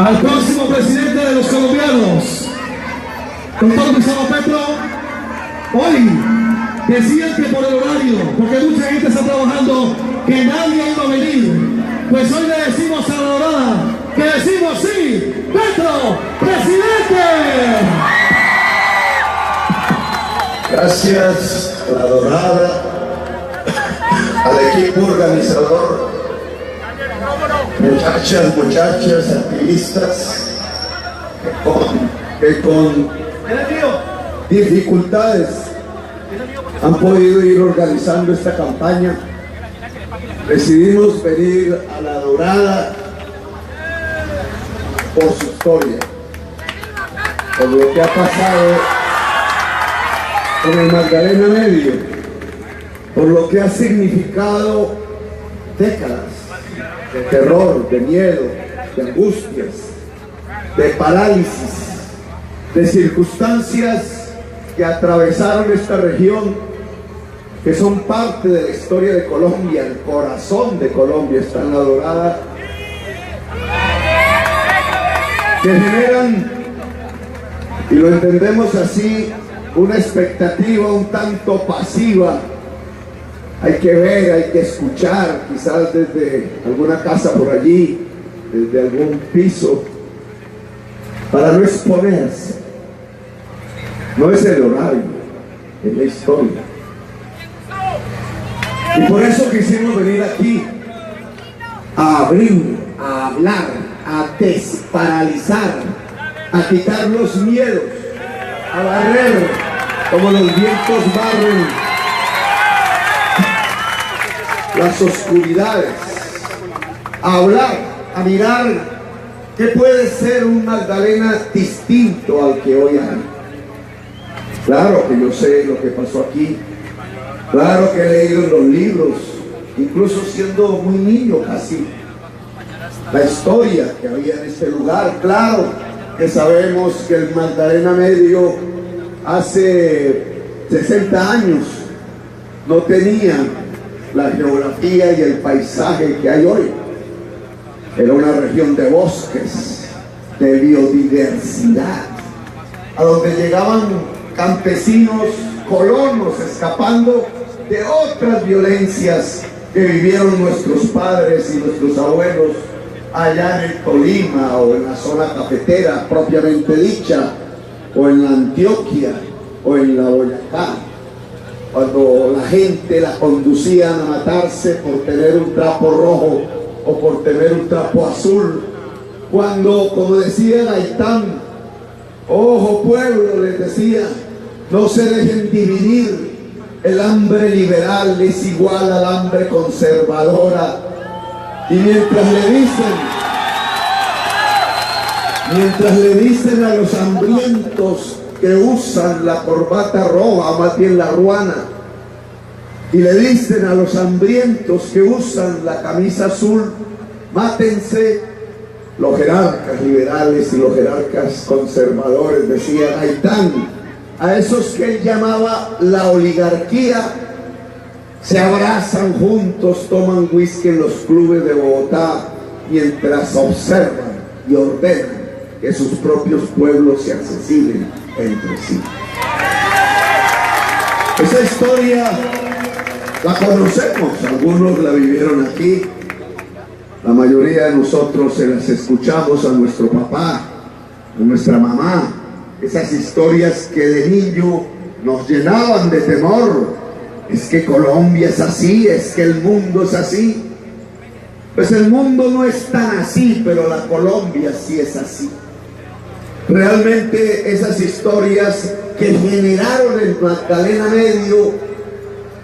al próximo presidente de los colombianos, doctor Gustavo Petro. Hoy decían que por el horario, porque mucha gente está trabajando, que nadie iba a venir. Pues hoy le decimos a la Dorada que decimos sí, Petro, presidente. Gracias a la Dorada, al equipo organizador, muchachas, activistas, que con dificultades han podido ir organizando esta campaña. Decidimos venir a la Dorada por su historia, por lo que ha pasado con el Magdalena Medio, por lo que ha significado décadas de terror, de miedo, de angustias, de parálisis, de circunstancias que atravesaron esta región, que son parte de la historia de Colombia. El corazón de Colombia está en la Dorada, que generan, y lo entendemos así, una expectativa un tanto pasiva. Hay que ver, hay que escuchar, quizás desde alguna casa por allí, desde algún piso, para no exponerse. No es el horario, es la historia. Y por eso quisimos venir aquí a abrir, a hablar, a desparalizar, a quitar los miedos, a barrer como los vientos barren las oscuridades, a hablar, a mirar qué puede ser un Magdalena distinto al que hoy hay. Claro que yo sé lo que pasó aquí, claro que he leído en los libros, incluso siendo muy niño casi, la historia que había en este lugar. Claro que sabemos que el Magdalena Medio hace 60 años no tenía la geografía y el paisaje que hay hoy. Era una región de bosques, de biodiversidad, a donde llegaban campesinos, colonos, escapando de otras violencias que vivieron nuestros padres y nuestros abuelos allá en el Tolima o en la zona cafetera propiamente dicha, o en la Antioquia o en la Boyacá, cuando la gente la conducían a matarse por tener un trapo rojo o por tener un trapo azul, cuando, como decía Gaitán, ojo pueblo, les decía, no se dejen dividir, el hambre liberal es igual al hambre conservadora. Y mientras le dicen a los hambrientos que usan la corbata roja, o más bien la ruana, y le dicen a los hambrientos que usan la camisa azul, mátense, los jerarcas liberales y los jerarcas conservadores, decía Gaitán, a esos que él llamaba la oligarquía, se abrazan juntos, toman whisky en los clubes de Bogotá, mientras observan y ordenan que sus propios pueblos se asesinen entre sí. Esa historia la conocemos, algunos la vivieron aquí, la mayoría de nosotros se las escuchamos a nuestro papá, a nuestra mamá, esas historias que de niño nos llenaban de temor. Es que Colombia es así, es que el mundo es así. Pues el mundo no es tan así, pero la Colombia sí es así. Realmente esas historias que generaron el Magdalena Medio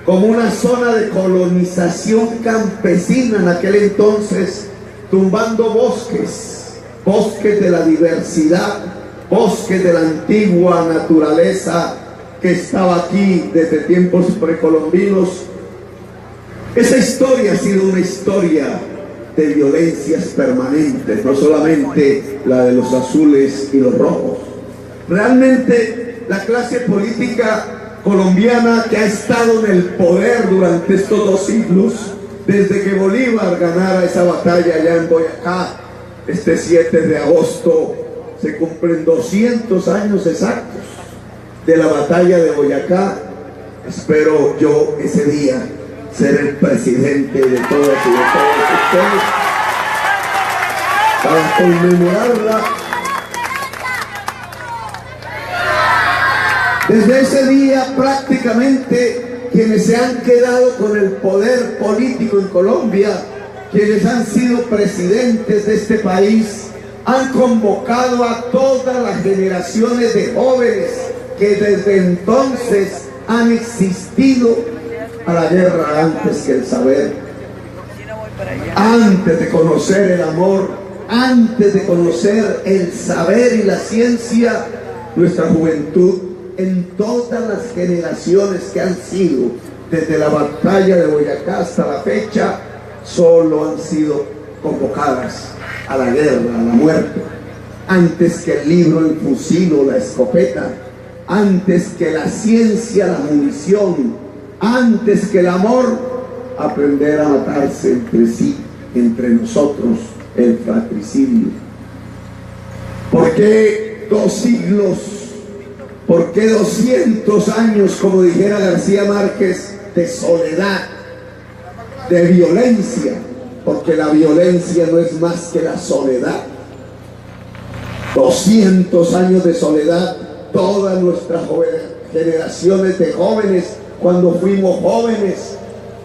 como una zona de colonización campesina en aquel entonces, tumbando bosques, bosques de la diversidad, bosques de la antigua naturaleza que estaba aquí desde tiempos precolombinos. Esa historia ha sido una historia de violencias permanentes, no solamente la de los azules y los rojos. Realmente la clase política colombiana que ha estado en el poder durante estos 2 siglos, desde que Bolívar ganara esa batalla allá en Boyacá, Este 7 de agosto se cumplen 200 años exactos de la batalla de Boyacá. Espero yo ese día ser el presidente de todas y de todos ustedes para conmemorarla. Desde ese día prácticamente quienes se han quedado con el poder político en Colombia, quienes han sido presidentes de este país, han convocado a todas las generaciones de jóvenes que desde entonces han existido a la guerra antes que el saber, antes de conocer el amor, antes de conocer el saber y la ciencia. Nuestra juventud en todas las generaciones que han sido desde la batalla de Boyacá hasta la fecha solo han sido convocadas a la guerra, a la muerte, antes que el libro, el fusil o la escopeta, antes que la ciencia, la munición, antes que el amor, aprender a matarse entre sí, entre nosotros, el fratricidio. ¿Por qué 2 siglos? ¿Por qué 200 años, como dijera García Márquez, de soledad, de violencia? Porque la violencia no es más que la soledad. 200 años de soledad, todas nuestras generaciones de jóvenes, cuando fuimos jóvenes,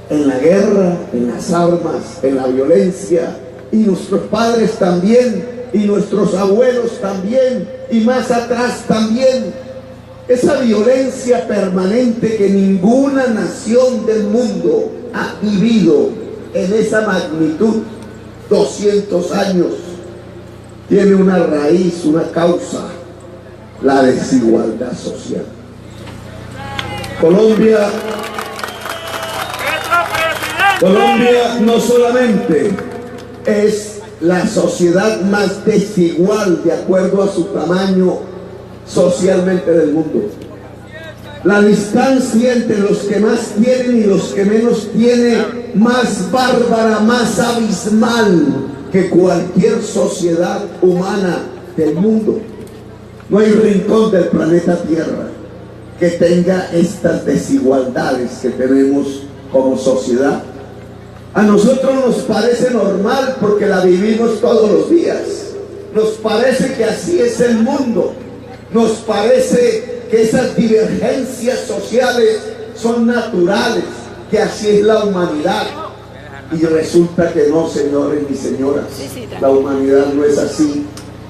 en la guerra, en las armas, en la violencia, y nuestros padres también, y nuestros abuelos también, y más atrás también. Esa violencia permanente que ninguna nación del mundo ha vivido en esa magnitud, 200 años, tiene una raíz, una causa: la desigualdad social. Colombia no solamente es la sociedad más desigual de acuerdo a su tamaño socialmente del mundo. La distancia entre los que más tienen y los que menos tienen, más bárbara, más abismal que cualquier sociedad humana del mundo. No hay rincón del planeta Tierra que tenga estas desigualdades que tenemos como sociedad. A nosotros nos parece normal porque la vivimos todos los días. Nos parece que así es el mundo. Nos parece que esas divergencias sociales son naturales, que así es la humanidad. Y resulta que no, señores y señoras. La humanidad no es así.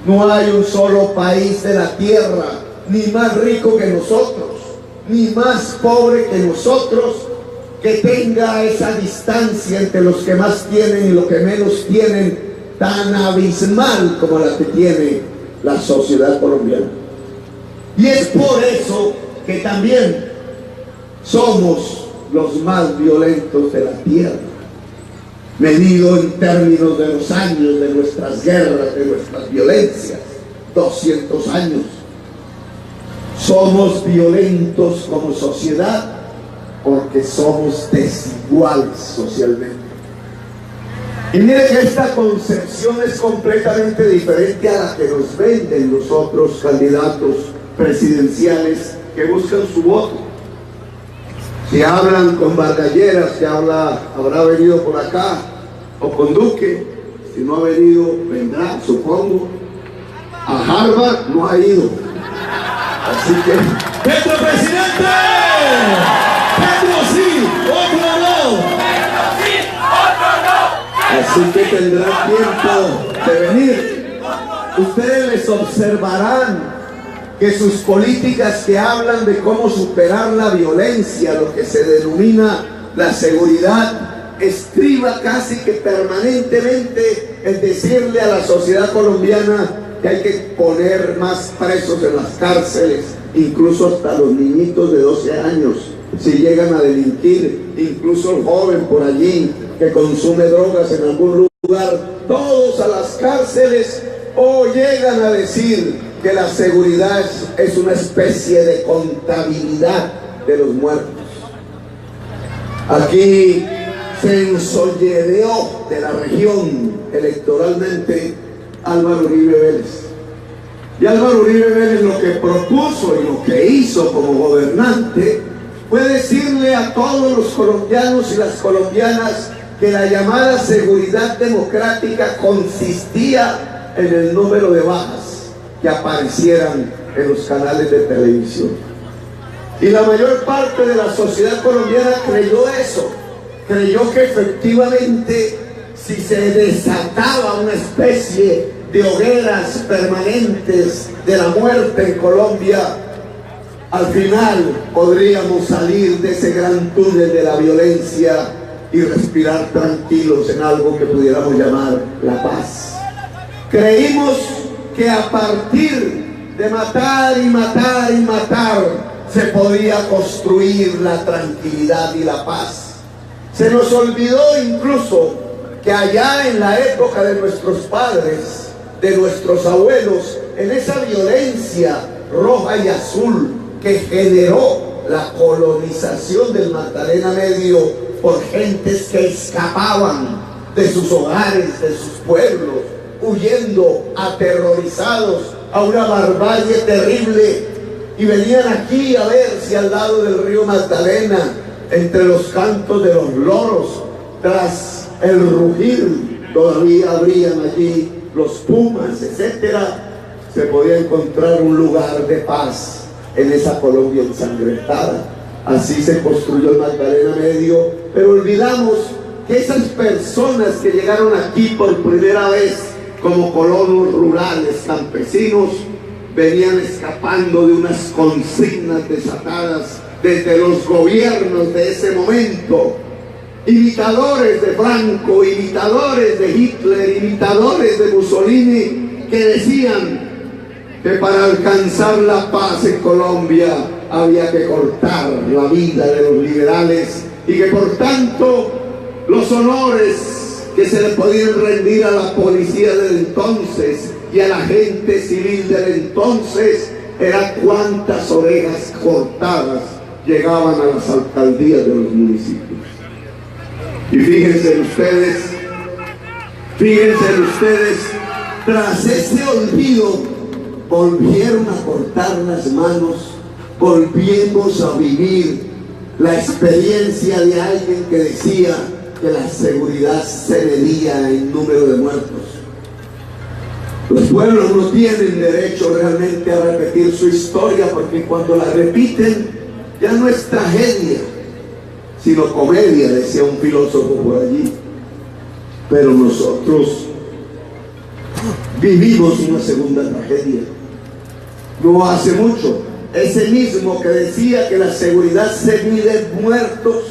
No hay un solo país de la tierra, ni más rico que nosotros, ni más pobre que nosotros, que tenga esa distancia entre los que más tienen y los que menos tienen, tan abismal como la que tiene la sociedad colombiana. Y es por eso que también somos los más violentos de la tierra, medido en términos de los años de nuestras guerras, de nuestras violencias. 200 años. Somos violentos como sociedad porque somos desiguales socialmente. Y mire que esta concepción es completamente diferente a la que nos venden los otros candidatos presidenciales que buscan su voto. Si hablan con Vargalleras, que habrá venido por acá, o con Duque, si no ha venido, vendrá, supongo. A Harvard no ha ido. Así que... ¡Petro presidente! ¡Petro sí! ¡Otro no! ¡Petro sí! ¡Otro no! Así que tendrán tiempo de venir. Ustedes les observarán que sus políticas que hablan de cómo superar la violencia, lo que se denomina la seguridad, estriba casi que permanentemente en decirle a la sociedad colombiana que hay que poner más presos en las cárceles, incluso hasta los niñitos de 12 años, si llegan a delinquir, incluso el joven por allí que consume drogas en algún lugar, todos a las cárceles, o llegan a decir que la seguridad es una especie de contabilidad de los muertos. Aquí se ensollereó de la región electoralmente Álvaro Uribe Vélez. Y Álvaro Uribe Vélez lo que propuso y lo que hizo como gobernante fue decirle a todos los colombianos y las colombianas que la llamada seguridad democrática consistía en el número de bajas que aparecieran en los canales de televisión. Y la mayor parte de la sociedad colombiana creyó eso, creyó que efectivamente si se desataba una especie de hogueras permanentes de la muerte en Colombia, al final podríamos salir de ese gran túnel de la violencia y respirar tranquilos en algo que pudiéramos llamar la paz. Creímos que a partir de matar y matar y matar se podía construir la tranquilidad y la paz. Se nos olvidó incluso que allá en la época de nuestros padres, de nuestros abuelos, en esa violencia roja y azul que generó la colonización del Magdalena Medio por gentes que escapaban de sus hogares, de sus pueblos, huyendo aterrorizados a una barbarie terrible, y venían aquí a ver si al lado del río Magdalena, entre los cantos de los loros, tras el rugir, todavía habrían allí los pumas, etcétera, se podía encontrar un lugar de paz en esa Colombia ensangrentada. Así se construyó el Magdalena Medio, pero olvidamos que esas personas que llegaron aquí por primera vez como colonos rurales, campesinos, venían escapando de unas consignas desatadas desde los gobiernos de ese momento. Imitadores de Franco, imitadores de Hitler, imitadores de Mussolini, que decían que para alcanzar la paz en Colombia había que cortar la vida de los liberales y que por tanto los honores que se le podían rendir a la policía del entonces y a la gente civil del entonces era cuántas orejas cortadas llegaban a las alcaldías de los municipios. Y fíjense ustedes, tras ese olvido, volvieron a cortar las manos, volvimos a vivir la experiencia de alguien que decía que la seguridad se medía en número de muertos. Los pueblos no tienen derecho realmente a repetir su historia, porque cuando la repiten ya no es tragedia, sino comedia, decía un filósofo por allí. Pero nosotros vivimos una segunda tragedia. No hace mucho, ese mismo que decía que la seguridad se mide en muertos,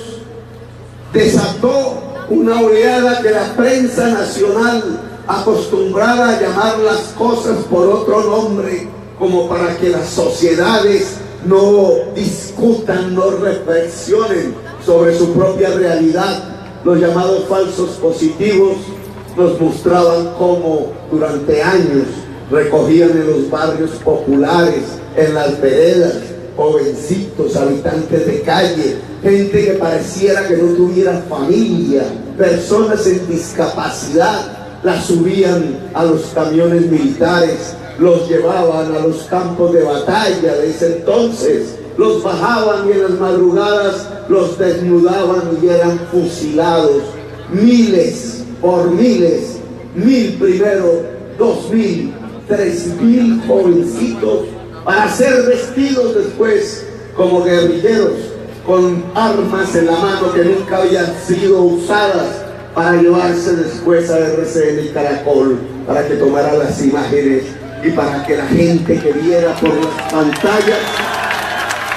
desató una oleada que la prensa nacional, acostumbrada a llamar las cosas por otro nombre, como para que las sociedades no discutan, no reflexionen sobre su propia realidad. Los llamados falsos positivos nos mostraban cómo durante años recogían en los barrios populares, en las veredas, jovencitos, habitantes de calle, gente que pareciera que no tuviera familia, personas en discapacidad, las subían a los camiones militares, los llevaban a los campos de batalla de ese entonces, los bajaban y en las madrugadas los desnudaban y eran fusilados. Miles por miles, 1000 primero, 2000, 3000 jovencitos para ser vestidos después como guerrilleros, con armas en la mano que nunca habían sido usadas, para llevarse después a RCN y Caracol, para que tomara las imágenes y para que la gente que viera por las pantallas,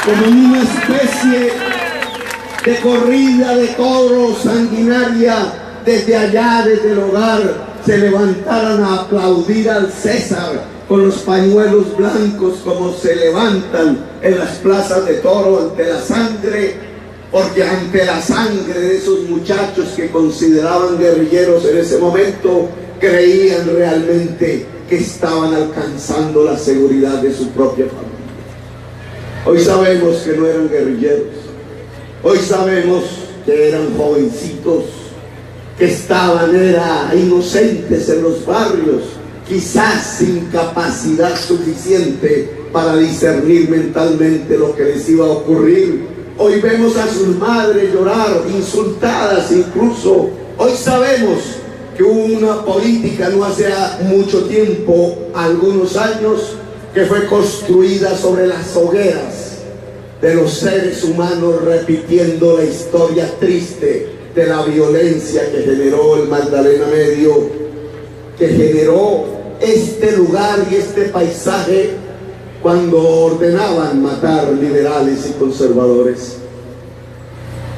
como una especie de corrida de toros sanguinaria, desde allá, desde el hogar, se levantaran a aplaudir al César con los pañuelos blancos, como se levantan en las plazas de toro ante la sangre, porque ante la sangre de esos muchachos que consideraban guerrilleros en ese momento, creían realmente que estaban alcanzando la seguridad de su propia familia. Hoy sabemos que no eran guerrilleros, hoy sabemos que eran jovencitos, que estaban inocentes en los barrios, quizás sin capacidad suficiente para discernir mentalmente lo que les iba a ocurrir. Hoy vemos a sus madres llorar, insultadas incluso. Hoy sabemos que hubo una política no hace mucho tiempo, algunos años, que fue construida sobre las hogueras de los seres humanos, repitiendo la historia triste de la violencia que generó el Magdalena Medio, que generó este lugar y este paisaje cuando ordenaban matar liberales y conservadores.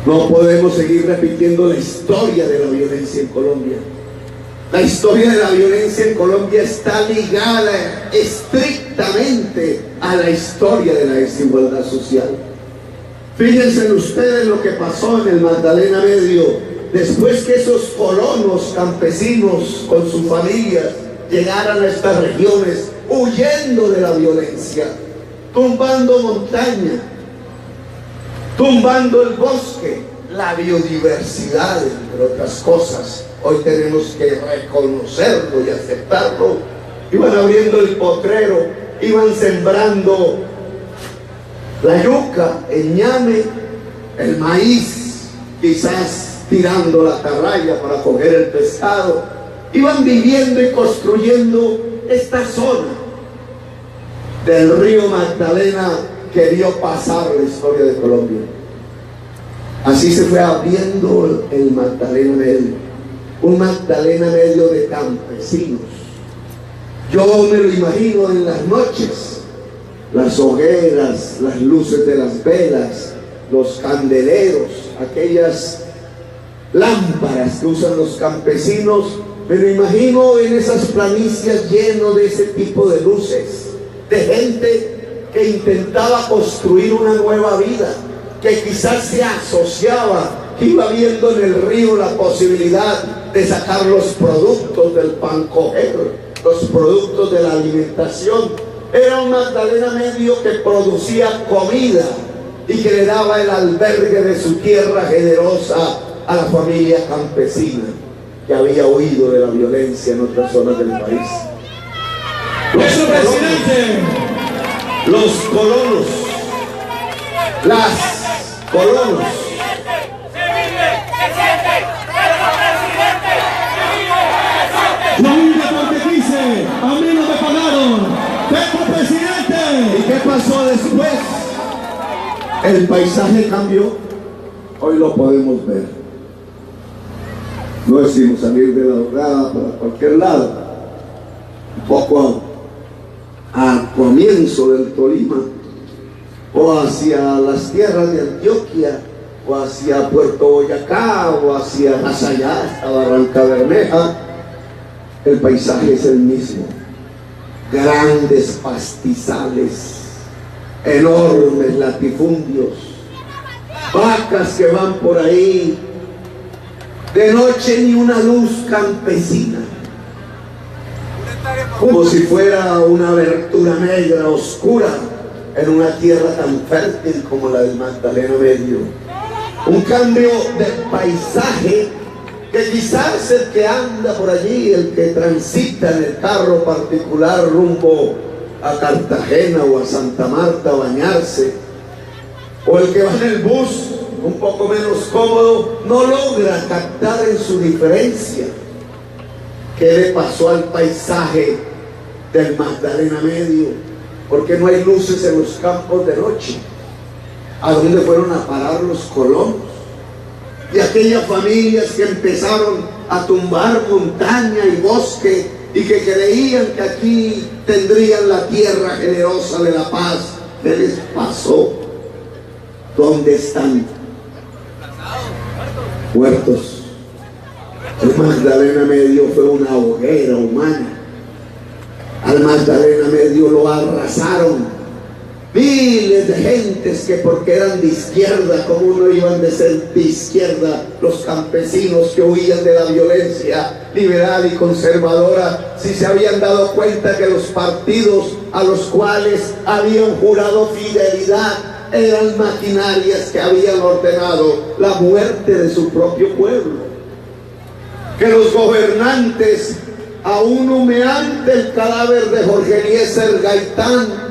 No podemos seguir repitiendo la historia de la violencia en Colombia. La historia de la violencia en Colombia está ligada estrictamente a la historia de la desigualdad social. Fíjense ustedes lo que pasó en el Magdalena Medio, después que esos colonos campesinos con sus familias llegaran a estas regiones huyendo de la violencia, tumbando montaña, tumbando el bosque, la biodiversidad, entre otras cosas. Hoy tenemos que reconocerlo y aceptarlo. Iban abriendo el potrero, iban sembrando la yuca, el ñame, el maíz, quizás tirando la atarraya para coger el pescado. Iban viviendo y construyendo esta zona del río Magdalena que vio pasar la historia de Colombia. Así se fue abriendo el Magdalena Medio, un Magdalena Medio de campesinos. Yo me lo imagino en las noches, las hogueras, las luces de las velas, los candeleros, aquellas lámparas que usan los campesinos. Me lo imagino en esas planicies lleno de ese tipo de luces, de gente que intentaba construir una nueva vida, que quizás se asociaba, que iba viendo en el río la posibilidad de sacar los productos del pan coger, los productos de la alimentación. Era un Magdalena Medio que producía comida y que le daba el albergue de su tierra generosa a la familia campesina que había huido de la violencia en otras zonas del país. Los colonos, las colonos. Yo vine porque quise, a mí no me pagaron. ¡Petro presidente! ¿Y qué pasó después? El paisaje cambió. Hoy lo podemos ver. No decimos salir de la Dorada para cualquier lado. Un poco al comienzo del Tolima, o hacia las tierras de Antioquia, o hacia Puerto Boyacá, o hacia más allá, hasta Barranca Bermeja. El paisaje es el mismo. Grandes pastizales, enormes latifundios, vacas que van por ahí, de noche ni una luz campesina, como si fuera una abertura negra, oscura, en una tierra tan fértil como la del Magdalena Medio. Un cambio de paisaje que quizás el que anda por allí, el que transita en el carro particular rumbo a Cartagena o a Santa Marta a bañarse, o el que va en el bus un poco menos cómodo, no logra captar en su diferencia qué le pasó al paisaje del Magdalena Medio, porque no hay luces en los campos de noche. ¿A dónde fueron a parar los colonos? De aquellas familias que empezaron a tumbar montaña y bosque y que creían que aquí tendrían la tierra generosa de la paz. ¿Qué les pasó? ¿Dónde están? Muertos. El Magdalena Medio fue una hoguera humana. Al Magdalena Medio lo arrasaron miles de gentes que porque eran de izquierda, como no iban de ser de izquierda los campesinos que huían de la violencia liberal y conservadora, si se habían dado cuenta que los partidos a los cuales habían jurado fidelidad eran maquinarias que habían ordenado la muerte de su propio pueblo, que los gobernantes aún humeante el cadáver de Jorge Eliezer Gaitán,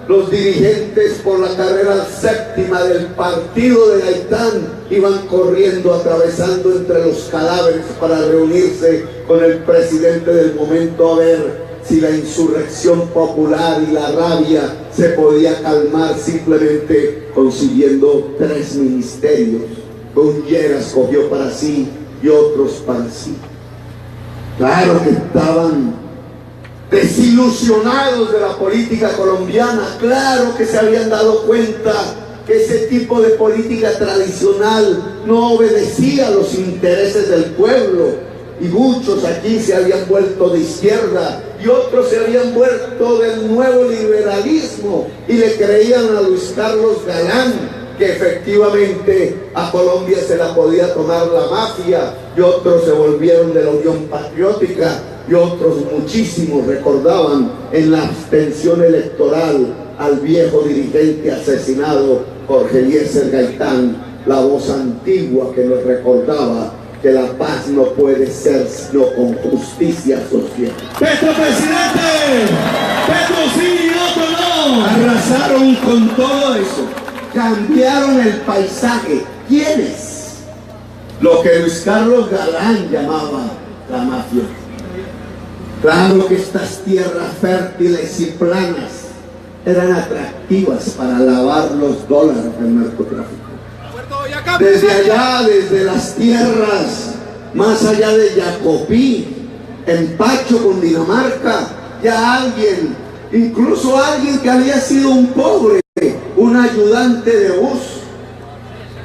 los dirigentes por la carrera séptima del partido de Gaitán iban corriendo, atravesando entre los cadáveres para reunirse con el presidente del momento a ver si la insurrección popular y la rabia se podía calmar simplemente consiguiendo 3 ministerios que un Lleras cogió para sí y otros para sí. Claro que estaban desilusionados de la política colombiana, claro que se habían dado cuenta que ese tipo de política tradicional no obedecía a los intereses del pueblo, y muchos aquí se habían vuelto de izquierda y otros se habían vuelto del nuevo liberalismo y le creían a Luis Carlos Galán que efectivamente a Colombia se la podía tomar la mafia, y otros se volvieron de la Unión Patriótica, y otros muchísimos recordaban en la abstención electoral al viejo dirigente asesinado Jorge Eliezer Gaitán, la voz antigua que nos recordaba que la paz no puede ser sino con justicia social. Petro presidente, Petro sí y otro no. Arrasaron con todo eso, cambiaron el paisaje. ¿Quiénes? Lo que Luis Carlos Galán llamaba la mafia. Claro que estas tierras fértiles y planas eran atractivas para lavar los dólares del narcotráfico. Desde allá, desde las tierras más allá de Jacopí, en Pacho, Cundinamarca, ya alguien, incluso alguien que había sido un pobre, un ayudante de bus,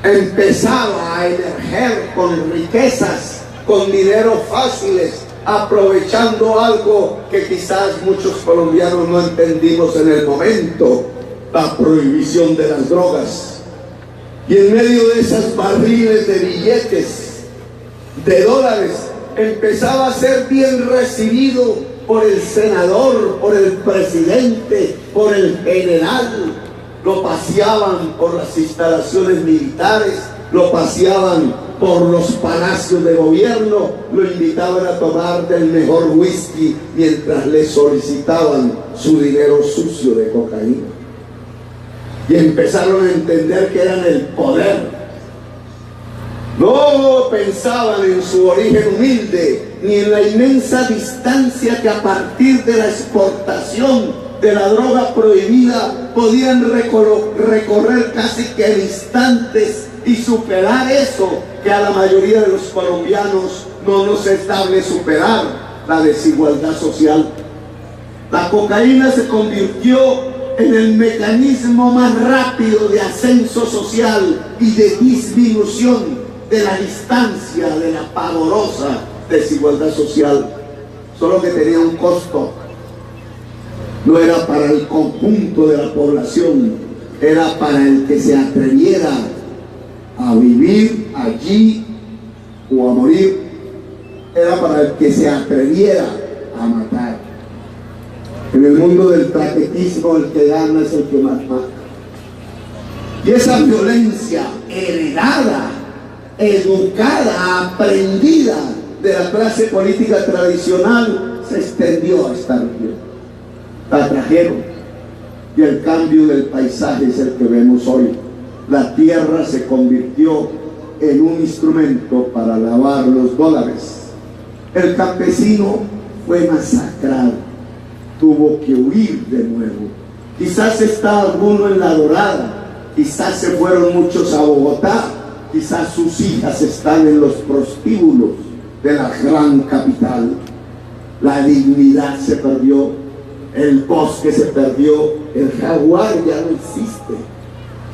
empezaba a emerger con riquezas, con dinero fáciles, aprovechando algo que quizás muchos colombianos no entendimos en el momento: la prohibición de las drogas. Y en medio de esas barriles de billetes, de dólares, empezaba a ser bien recibido por el senador, por el presidente, por el general. Lo paseaban por las instalaciones militares, lo paseaban por los palacios de gobierno, lo invitaban a tomar del mejor whisky mientras le solicitaban su dinero sucio de cocaína. Y empezaron a entender que eran el poder. No pensaban en su origen humilde, ni en la inmensa distancia que a partir de la exportación de la droga prohibida podían recorrer casi que en instantes y superar eso que a la mayoría de los colombianos no nos es dable superar: la desigualdad social. La cocaína se convirtió en el mecanismo más rápido de ascenso social y de disminución de la distancia de la pavorosa desigualdad social. Solo que tenía un costo. No era para el conjunto de la población, era para el que se atreviera a vivir allí o a morir. Era para el que se atreviera a matar. En el mundo del traquetismo, el que gana es el que más mata. Y esa violencia heredada, educada, aprendida de la clase política tradicional se extendió a esta región. La trajeron, y el cambio del paisaje es el que vemos hoy. La tierra se convirtió en un instrumento para lavar los dólares. El campesino fue masacrado, tuvo que huir de nuevo. Quizás está alguno en La Dorada, quizás se fueron muchos a Bogotá, quizás sus hijas están en los prostíbulos de la gran capital. La dignidad se perdió, el bosque se perdió, el jaguar ya no existe.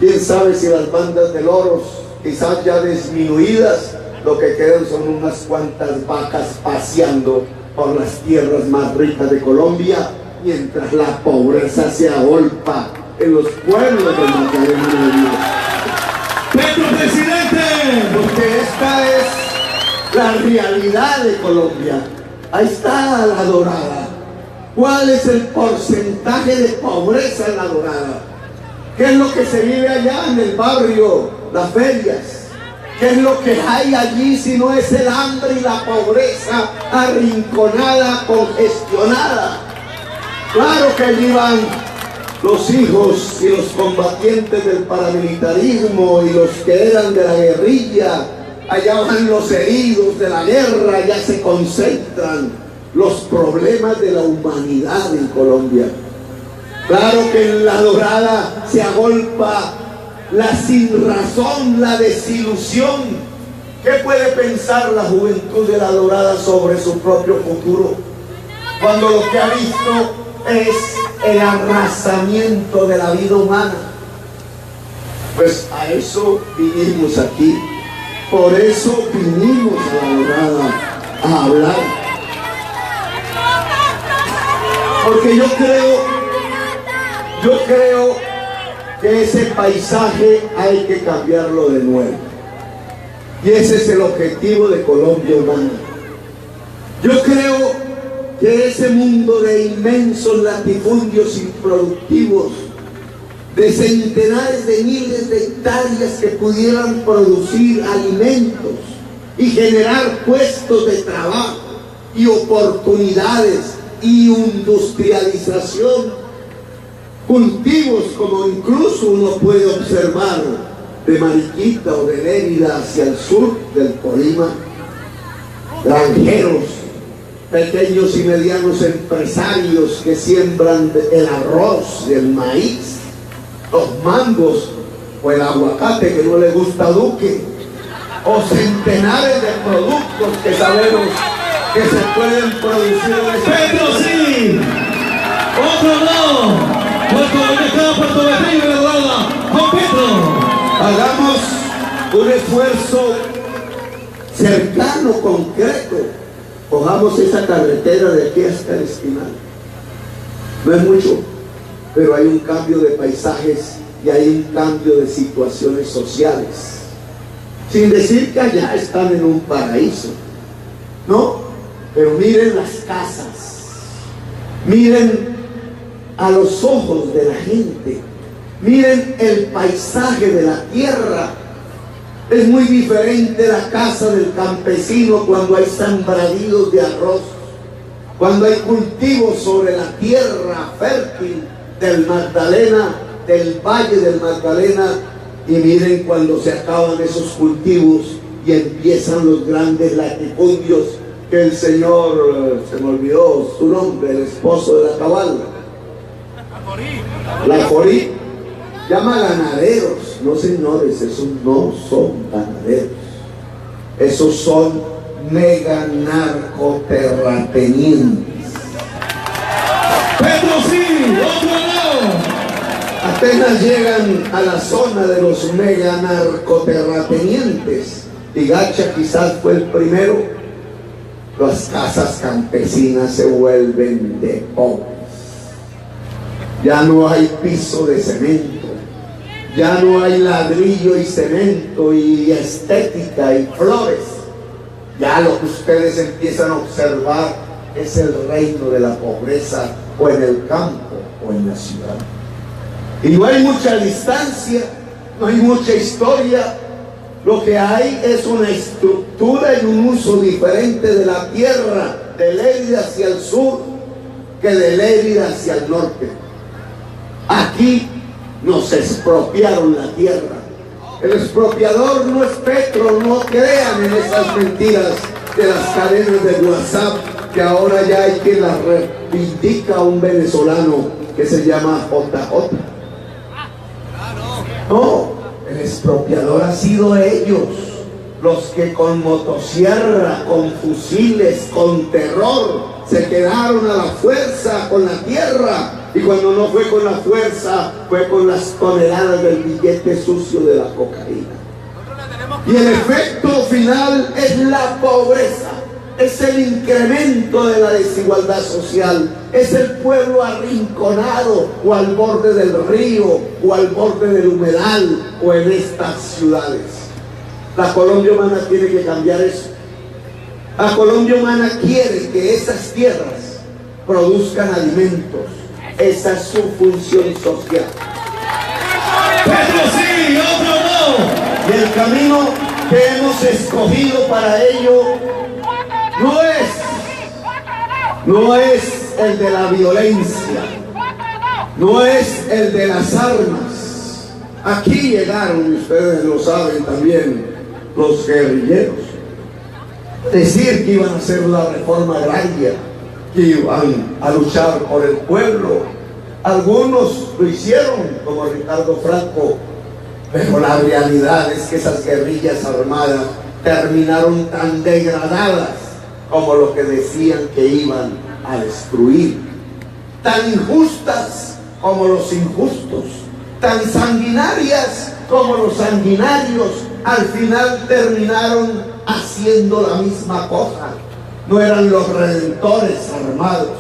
Quién sabe si las bandas de loros, quizás ya disminuidas, lo que quedan son unas cuantas vacas paseando por las tierras más ricas de Colombia, mientras la pobreza se agolpa en los pueblos de Magdalena Medio. Petro presidente, Porque esta es la realidad de Colombia. Ahí está La Dorada. ¿Cuál es el porcentaje de pobreza en La Dorada? ¿Qué es lo que se vive allá en el barrio Las Ferias? ¿Qué es lo que hay allí si no es el hambre y la pobreza arrinconada, congestionada? Claro que allí van los hijos y los combatientes del paramilitarismo y los que eran de la guerrilla. Allá van los heridos de la guerra, ya se concentran los problemas de la humanidad en Colombia. Claro que en La Dorada se agolpa la sinrazón, la desilusión. ¿Qué puede pensar la juventud de La Dorada sobre su propio futuro, cuando lo que ha visto es el arrasamiento de la vida humana? Pues a eso vinimos aquí, por eso vinimos a La Dorada a hablar, porque yo creo que ese paisaje hay que cambiarlo de nuevo, y ese es el objetivo de Colombia Humana. Yo creo que ese mundo de inmensos latifundios improductivos, de centenares de miles de hectáreas que pudieran producir alimentos y generar puestos de trabajo y oportunidades y industrialización, cultivos como incluso uno puede observar de Mariquita o de Lérida hacia el sur del Tolima, granjeros, pequeños y medianos empresarios que siembran el arroz, el maíz, los mangos o el aguacate que no le gusta a Duque, o centenares de productos que sabemos que se pueden producir en este Petro sí, otro no. Puerto Berrío, La Dorada, con Petro. Hagamos un esfuerzo cercano, concreto. Cojamos esa carretera de aquí hasta el Espinal. No es mucho, pero hay un cambio de paisajes y hay un cambio de situaciones sociales. Sin decir que allá están en un paraíso, ¿no? Pero miren las casas, miren a los ojos de la gente, miren el paisaje de la tierra. Es muy diferente la casa del campesino cuando hay sembradíos de arroz, cuando hay cultivos sobre la tierra fértil del Magdalena, del Valle del Magdalena, y miren cuando se acaban esos cultivos y empiezan los grandes latifundios que el señor, se me olvidó su nombre, el esposo de la Cabal, la Jorí, llama ganaderos. No, señores, esos no son ganaderos, esos son mega narcoterratenientes. Petro sí, otro no. Apenas llegan a la zona de los mega narcoterratenientes, y Gacha quizás fue el primero, las casas campesinas se vuelven de pobres. Ya no hay piso de cemento, ya no hay ladrillo y cemento y estética y flores. Ya lo que ustedes empiezan a observar es el reino de la pobreza, o en el campo o en la ciudad. Y no hay mucha distancia, no hay mucha historia. Lo que hay es una estructura y un uso diferente de la tierra, de Lérida hacia el sur que de Lérida hacia el norte. Aquí nos expropiaron la tierra. El expropiador no es Petro, no crean en esas mentiras de las cadenas de WhatsApp, que ahora ya hay quien las reivindica un venezolano que se llama JJ. No, el expropiador ha sido ellos, los que con motosierra, con fusiles, con terror, se quedaron a la fuerza con la tierra. Y cuando no fue con la fuerza, fue con las toneladas del billete sucio de la cocaína. Y el efecto final es la pobreza, es el incremento de la desigualdad social, es el pueblo arrinconado o al borde del río o al borde del humedal o en estas ciudades. La Colombia Humana tiene que cambiar eso. La Colombia Humana quiere que esas tierras produzcan alimentos. Esa es su función social. Petro sí, otro no. Y el camino que hemos escogido para ello no es el de la violencia, no es el de las armas. Aquí llegaron, y ustedes lo saben también, los guerrilleros. Decir que iban a hacer la reforma agraria, que iban a luchar por el pueblo. Algunos lo hicieron, como Ricardo Franco, pero la realidad es que esas guerrillas armadas terminaron tan degradadas como lo que decían que iban a destruir, tan injustas como los injustos, tan sanguinarias como los sanguinarios. Al final terminaron haciendo la misma cosa. No eran los redentores armados.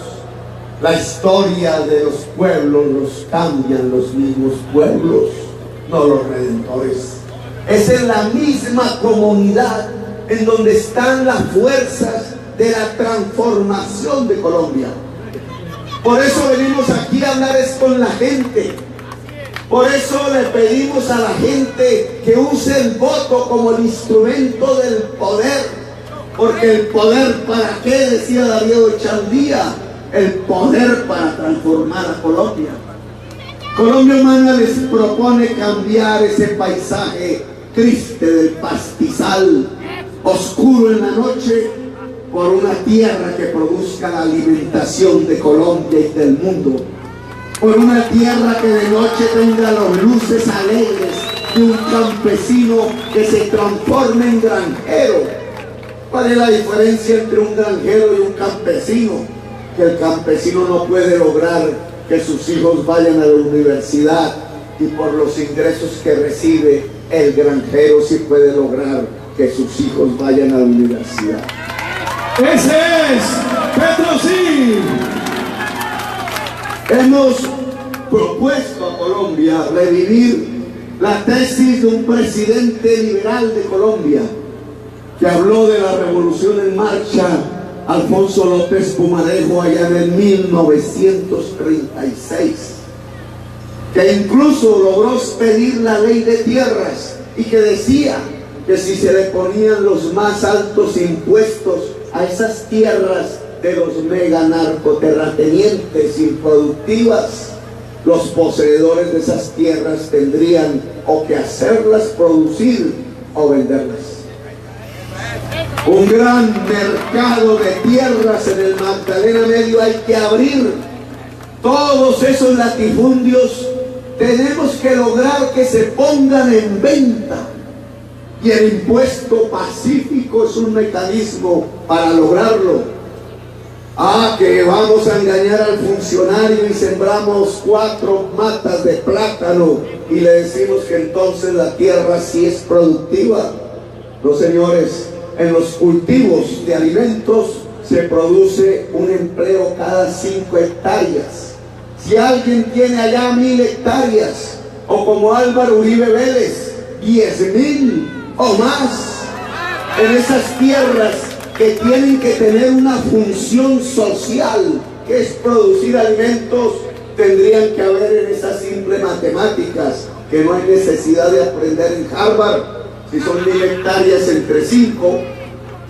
La historia de los pueblos los cambian los mismos pueblos, no los redentores. Es en la misma comunidad en donde están las fuerzas de la transformación de Colombia. Por eso venimos aquí a hablar es con la gente. Por eso le pedimos a la gente que use el voto como el instrumento del poder. Porque el poder, ¿para qué? Decía Darío Echandía. El poder para transformar a Colombia. Colombia Humana les propone cambiar ese paisaje triste del pastizal, oscuro en la noche, por una tierra que produzca la alimentación de Colombia y del mundo. Por una tierra que de noche tenga las luces alegres de un campesino que se transforme en granjero. ¿Cuál es la diferencia entre un granjero y un campesino? Que el campesino no puede lograr que sus hijos vayan a la universidad, y por los ingresos que recibe, el granjero sí puede lograr que sus hijos vayan a la universidad. Ese es Petro, sí. Hemos propuesto a Colombia revivir la tesis de un presidente liberal de Colombia que habló de la revolución en marcha, Alfonso López Pumarejo, allá en el 1936, que incluso logró expedir la ley de tierras y que decía que si se le ponían los más altos impuestos a esas tierras de los mega narcoterratenientes improductivas, los poseedores de esas tierras tendrían o que hacerlas producir o venderlas. Un gran mercado de tierras en el Magdalena Medio hay que abrir. Todos esos latifundios tenemos que lograr que se pongan en venta. Y el impuesto pacífico es un mecanismo para lograrlo. Que vamos a engañar al funcionario y sembramos 4 matas de plátano y le decimos que entonces la tierra sí es productiva. No, señores, en los cultivos de alimentos se produce un empleo cada 5 hectáreas. Si alguien tiene allá 1000 hectáreas, o como Álvaro Uribe Vélez, 10.000 o más, en esas tierras que tienen que tener una función social, que es producir alimentos, tendrían que haber en esas simples matemáticas que no hay necesidad de aprender en Harvard. Si son 1000 hectáreas entre 5,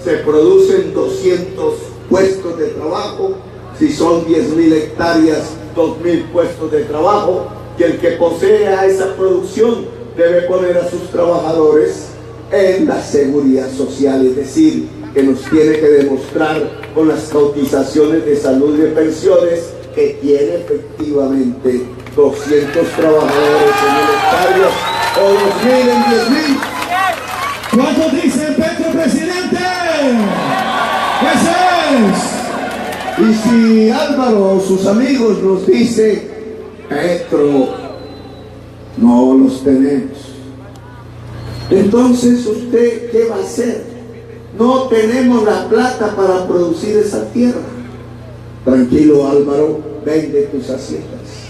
se producen 200 puestos de trabajo. Si son 10.000 hectáreas, 2.000 puestos de trabajo. Y el que posea esa producción debe poner a sus trabajadores en la seguridad social, es decir, que nos tiene que demostrar con las cotizaciones de salud y de pensiones que tiene efectivamente 200 trabajadores en 1000 hectáreas o 2.000 en 10.000. ¿Cuánto dice Petro, presidente? ¡Ese es! Y si Álvaro o sus amigos nos dice, Petro, no los tenemos, entonces ¿usted qué va a hacer? No tenemos la plata para producir esa tierra. Tranquilo, Álvaro, vende tus haciendas.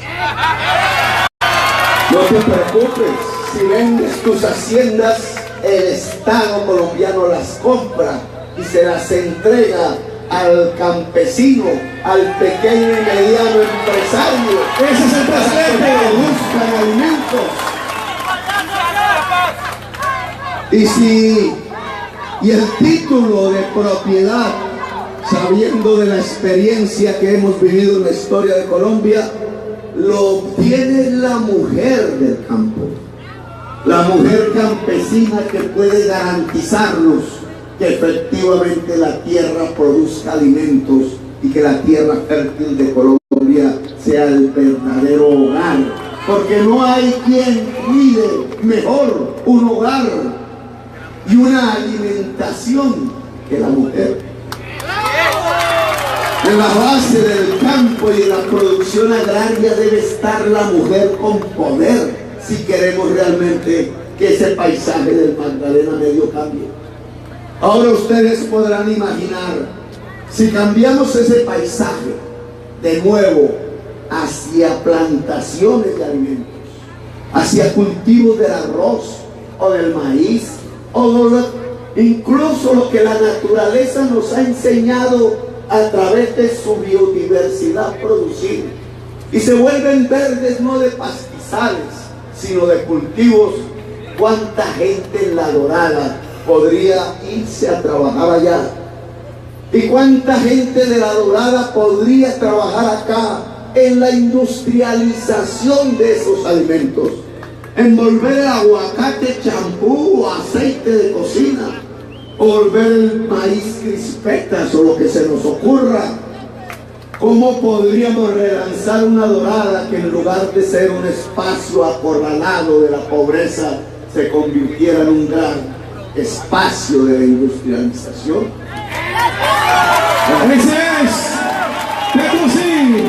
No te preocupes, si vendes tus haciendas, el Estado colombiano las compra y se las entrega al campesino, al pequeño y mediano empresario. Ese es el presidente. Que buscan alimentos. Y el título de propiedad, sabiendo de la experiencia que hemos vivido en la historia de Colombia, lo obtiene la mujer del campo, la mujer campesina que puede garantizarnos que efectivamente la tierra produzca alimentos y que la tierra fértil de Colombia sea el verdadero hogar, porque no hay quien cuide mejor un hogar y una alimentación que la mujer. En la base del campo y de la producción agraria debe estar la mujer con poder si queremos realmente que ese paisaje del Magdalena Medio cambie. Ahora ustedes podrán imaginar, si cambiamos ese paisaje de nuevo hacia plantaciones de alimentos, hacia cultivos del arroz o del maíz, incluso lo que la naturaleza nos ha enseñado a través de su biodiversidad producir, y se vuelven verdes no de pastizales sino de cultivos, ¿cuánta gente en La Dorada podría irse a trabajar allá? ¿Y cuánta gente de La Dorada podría trabajar acá en la industrialización de esos alimentos? En volver el aguacate champú o aceite de cocina, o volver el maíz crispetas o lo que se nos ocurra. ¿Cómo podríamos relanzar una Dorada que en lugar de ser un espacio acorralado de la pobreza se convirtiera en un gran espacio de la industrialización? ¡Ese es! ¡Petro sí!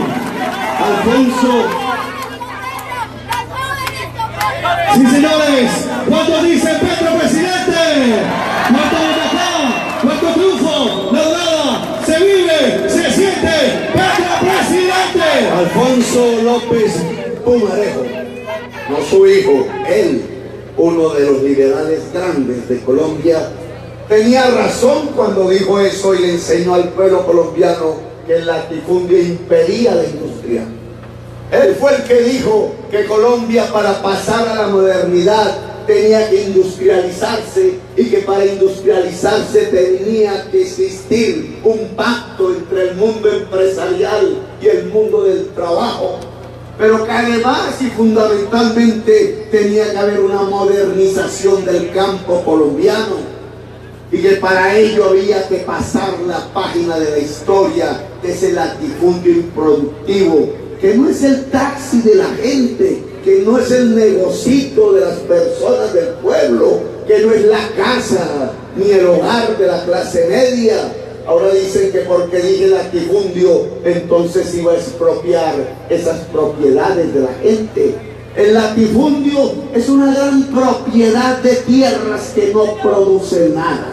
Alfonso. Sí, señores, ¿cuánto dice Petro presidente? ¿Cuánto de acá? ¿Cuánto triunfo? La Dorada se vive, se siente. Petro presidente. Alfonso López Pumarejo, no su hijo, él, uno de los liberales grandes de Colombia, tenía razón cuando dijo eso y le enseñó al pueblo colombiano que el latifundio impedía la industria. Él fue el que dijo que Colombia, para pasar a la modernidad, tenía que industrializarse, y que para industrializarse tenía que existir un pacto entre el mundo empresarial y el mundo del trabajo, pero que además y fundamentalmente tenía que haber una modernización del campo colombiano, y que para ello había que pasar la página de la historia de ese latifundio improductivo, que no es el taxi de la gente, que no es el negocito de las personas del pueblo, que no es la casa ni el hogar de la clase media. Ahora dicen que porque dije latifundio, entonces iba a expropiar esas propiedades de la gente. El latifundio es una gran propiedad de tierras que no produce nada.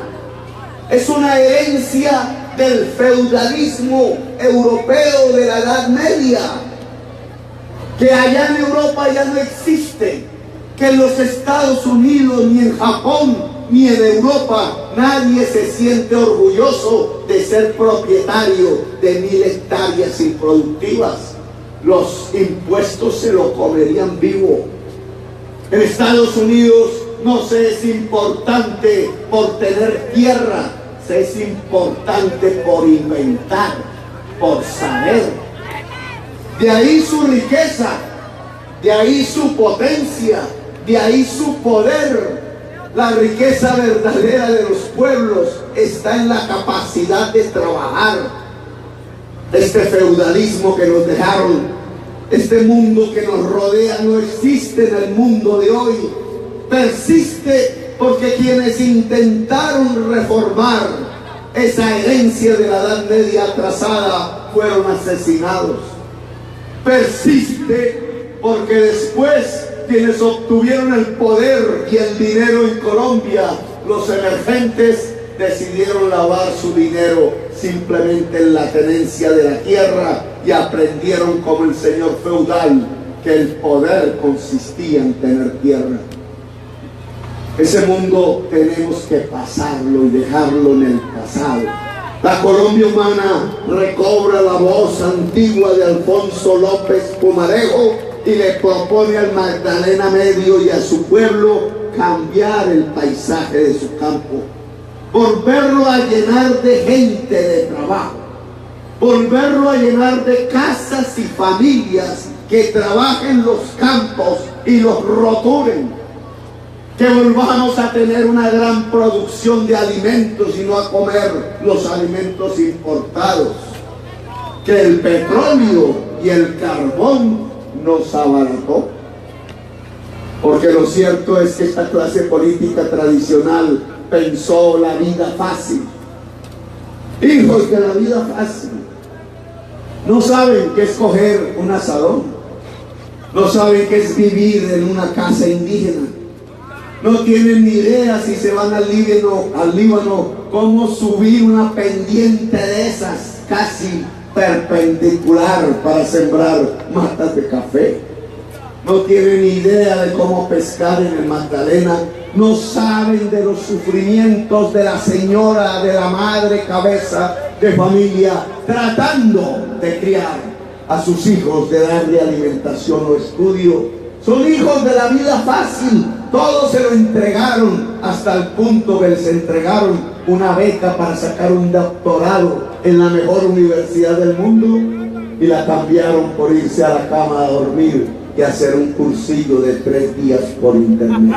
Es una herencia del feudalismo europeo de la Edad Media, que allá en Europa ya no existe, que en los Estados Unidos, ni en Japón, ni en Europa, nadie se siente orgulloso de ser propietario de 1000 hectáreas improductivas. Los impuestos se lo comerían vivo. En Estados Unidos no se es importante por tener tierra, se es importante por inventar, por saber. De ahí su riqueza, de ahí su potencia, de ahí su poder. La riqueza verdadera de los pueblos está en la capacidad de trabajar. Este feudalismo que nos dejaron, este mundo que nos rodea, no existe en el mundo de hoy. Persiste porque quienes intentaron reformar esa herencia de la Edad Media atrasada fueron asesinados. Persiste porque después quienes obtuvieron el poder y el dinero en Colombia, los emergentes, decidieron lavar su dinero simplemente en la tenencia de la tierra y aprendieron como el señor feudal que el poder consistía en tener tierra. Ese mundo tenemos que pasarlo y dejarlo en el pasado. La Colombia humana recobra la voz antigua de Alfonso López Pumarejo y le propone al Magdalena Medio y a su pueblo cambiar el paisaje de su campo, volverlo a llenar de gente de trabajo, volverlo a llenar de casas y familias que trabajen los campos y los roturen, que volvamos a tener una gran producción de alimentos y no a comer los alimentos importados, que el petróleo y el carbón nos abarató. Porque lo cierto es que esta clase política tradicional pensó la vida fácil. Hijos de la vida fácil. No saben qué es coger un asadón. No saben qué es vivir en una casa indígena. No tienen ni idea si se van al Líbano, cómo subir una pendiente de esas casi perpendicular para sembrar matas de café. No tienen ni idea de cómo pescar en el Magdalena. No saben de los sufrimientos de la señora, de la madre cabeza de familia, tratando de criar a sus hijos, de darle alimentación o estudio. Son hijos de la vida fácil. Todos se lo entregaron hasta el punto que les entregaron una beca para sacar un doctorado en la mejor universidad del mundo y la cambiaron por irse a la cama a dormir y hacer un cursillo de 3 días por internet.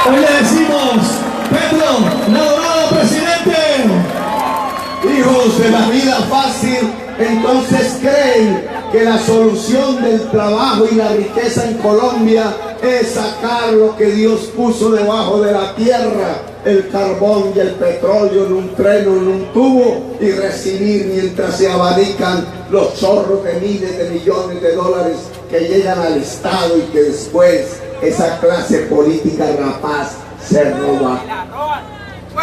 Hoy le decimos, Petro, la dorada, presidente. Hijos de la vida fácil, entonces creen que la solución del trabajo y la riqueza en Colombia es sacar lo que Dios puso debajo de la tierra, el carbón y el petróleo en un tren o en un tubo, y recibir mientras se abanican los chorros de miles de millones de dólares que llegan al Estado y que después esa clase política rapaz se roba.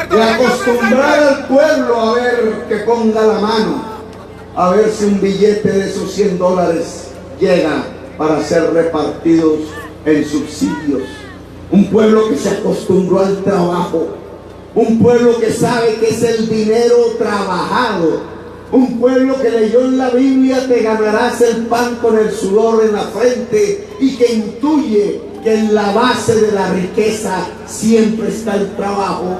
De acostumbrar al pueblo a ver que ponga la mano, a ver si un billete de esos 100 dólares llega para ser repartidos en subsidios. Un pueblo que se acostumbró al trabajo, un pueblo que sabe que es el dinero trabajado, un pueblo que leyó en la Biblia: te ganarás el pan con el sudor en la frente, y que intuye que en la base de la riqueza siempre está el trabajo.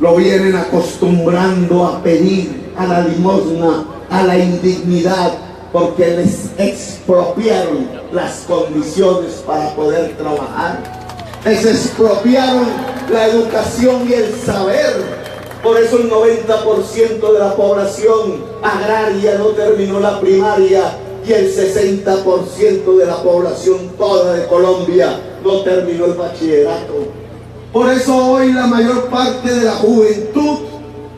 Lo vienen acostumbrando a pedir, a la limosna, a la indignidad, porque les expropiaron las condiciones para poder trabajar. Les expropiaron la educación y el saber. Por eso el 90% de la población agraria no terminó la primaria y el 60% de la población toda de Colombia no terminó el bachillerato. Por eso hoy la mayor parte de la juventud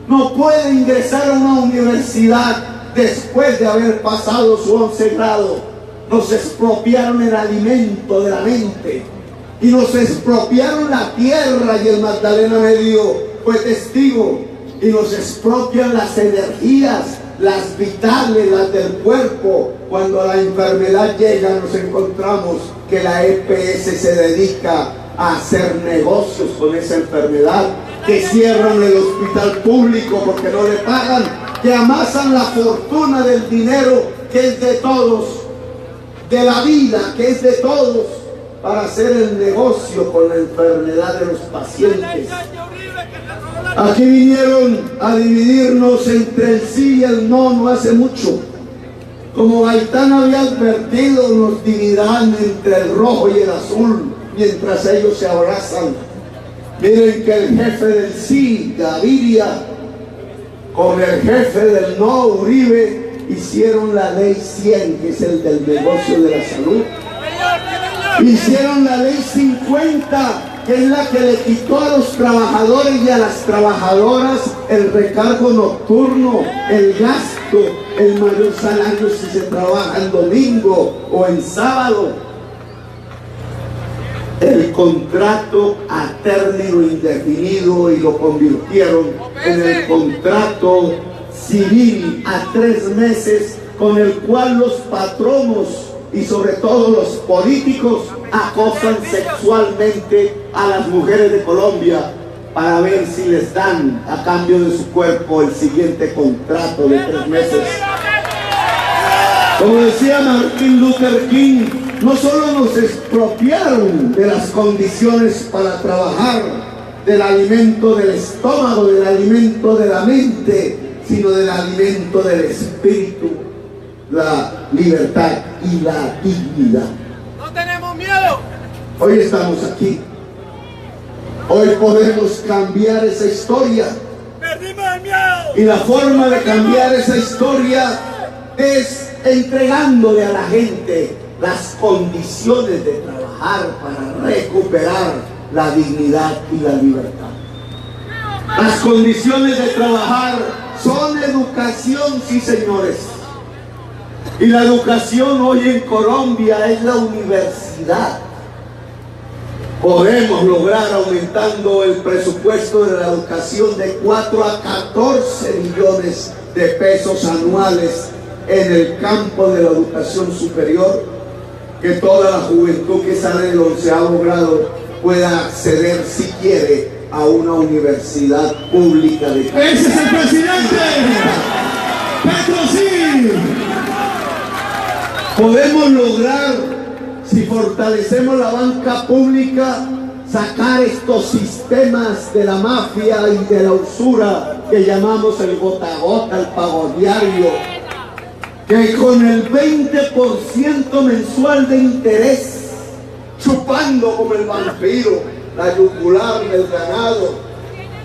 no puede ingresar a una universidad después de haber pasado su 11 grado. Nos expropiaron el alimento de la mente y nos expropiaron la tierra, y el Magdalena Medio fue testigo, y nos expropian las energías, las vitales, las del cuerpo. Cuando la enfermedad llega, nos encontramos que la EPS se dedica a hacer negocios con esa enfermedad, que cierran el hospital público porque no le pagan, que amasan la fortuna del dinero que es de todos, de la vida que es de todos, para hacer el negocio con la enfermedad de los pacientes. Aquí vinieron a dividirnos entre el sí y el no, no hace mucho. Como Gaitán había advertido, nos dividirán entre el rojo y el azul mientras ellos se abrazan. Miren que el jefe del sí, Gaviria, con el jefe del no, Uribe, hicieron la ley 100, que es el del negocio de la salud. Hicieron la ley 50, que es la que le quitó a los trabajadores y a las trabajadoras el recargo nocturno, el gasto, el mayor salario si se trabaja en domingo o en sábado. El contrato a término indefinido, y lo convirtieron en el contrato civil a 3 meses, con el cual los patronos y sobre todo los políticos acosan sexualmente a las mujeres de Colombia para ver si les dan a cambio de su cuerpo el siguiente contrato de 3 meses. Como decía Martin Luther King, no solo nos expropiaron de las condiciones para trabajar, del alimento del estómago, del alimento de la mente, sino del alimento del espíritu, la libertad y la dignidad. No tenemos miedo. Hoy estamos aquí. Hoy podemos cambiar esa historia. Perdimos el miedo. Y la forma de cambiar esa historia es entregándole a la gente las condiciones de trabajar para recuperar la dignidad y la libertad. Las condiciones de trabajar son educación, sí señores. Y la educación hoy en Colombia es la universidad. Podemos lograr aumentando el presupuesto de la educación de 4 a 14 millones de pesos anuales en el campo de la educación superior, que toda la juventud que sale del 11º grado pueda acceder, si quiere, a una universidad pública de calidad. ¡Ese es el presidente! ¡Petro sí! Podemos lograr, si fortalecemos la banca pública, sacar estos sistemas de la mafia y de la usura que llamamos el gota a gota, el pago diario, que con el 20% mensual de interés, chupando como el vampiro la yugular del ganado,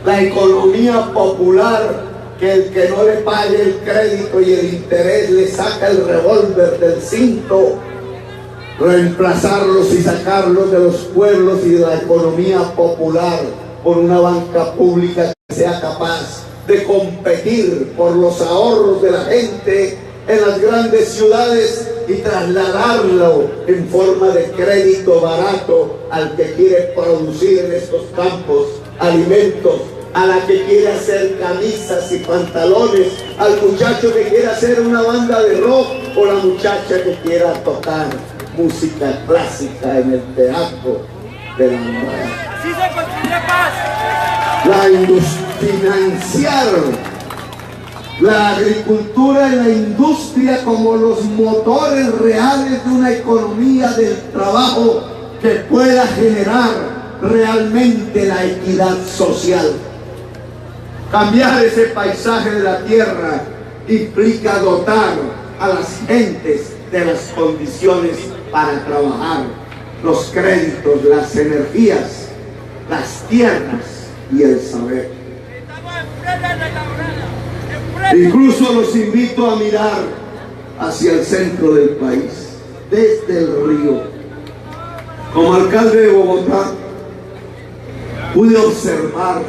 la economía popular, que el que no le pague el crédito y el interés le saca el revólver del cinto, reemplazarlos y sacarlos de los pueblos y de la economía popular por una banca pública que sea capaz de competir por los ahorros de la gente en las grandes ciudades y trasladarlo en forma de crédito barato al que quiere producir en estos campos alimentos, a la que quiere hacer camisas y pantalones, al muchacho que quiere hacer una banda de rock o la muchacha que quiera tocar música clásica en el teatro de la ciudad. Así se construye paz. Financiar la agricultura y la industria como los motores reales de una economía del trabajo que pueda generar realmente la equidad social. Cambiar ese paisaje de la tierra implica dotar a las gentes de las condiciones para trabajar, los créditos, las energías, las tierras y el saber. Estamos en plena retaurada. Incluso los invito a mirar hacia el centro del país, desde el río. Como alcalde de Bogotá, pude observar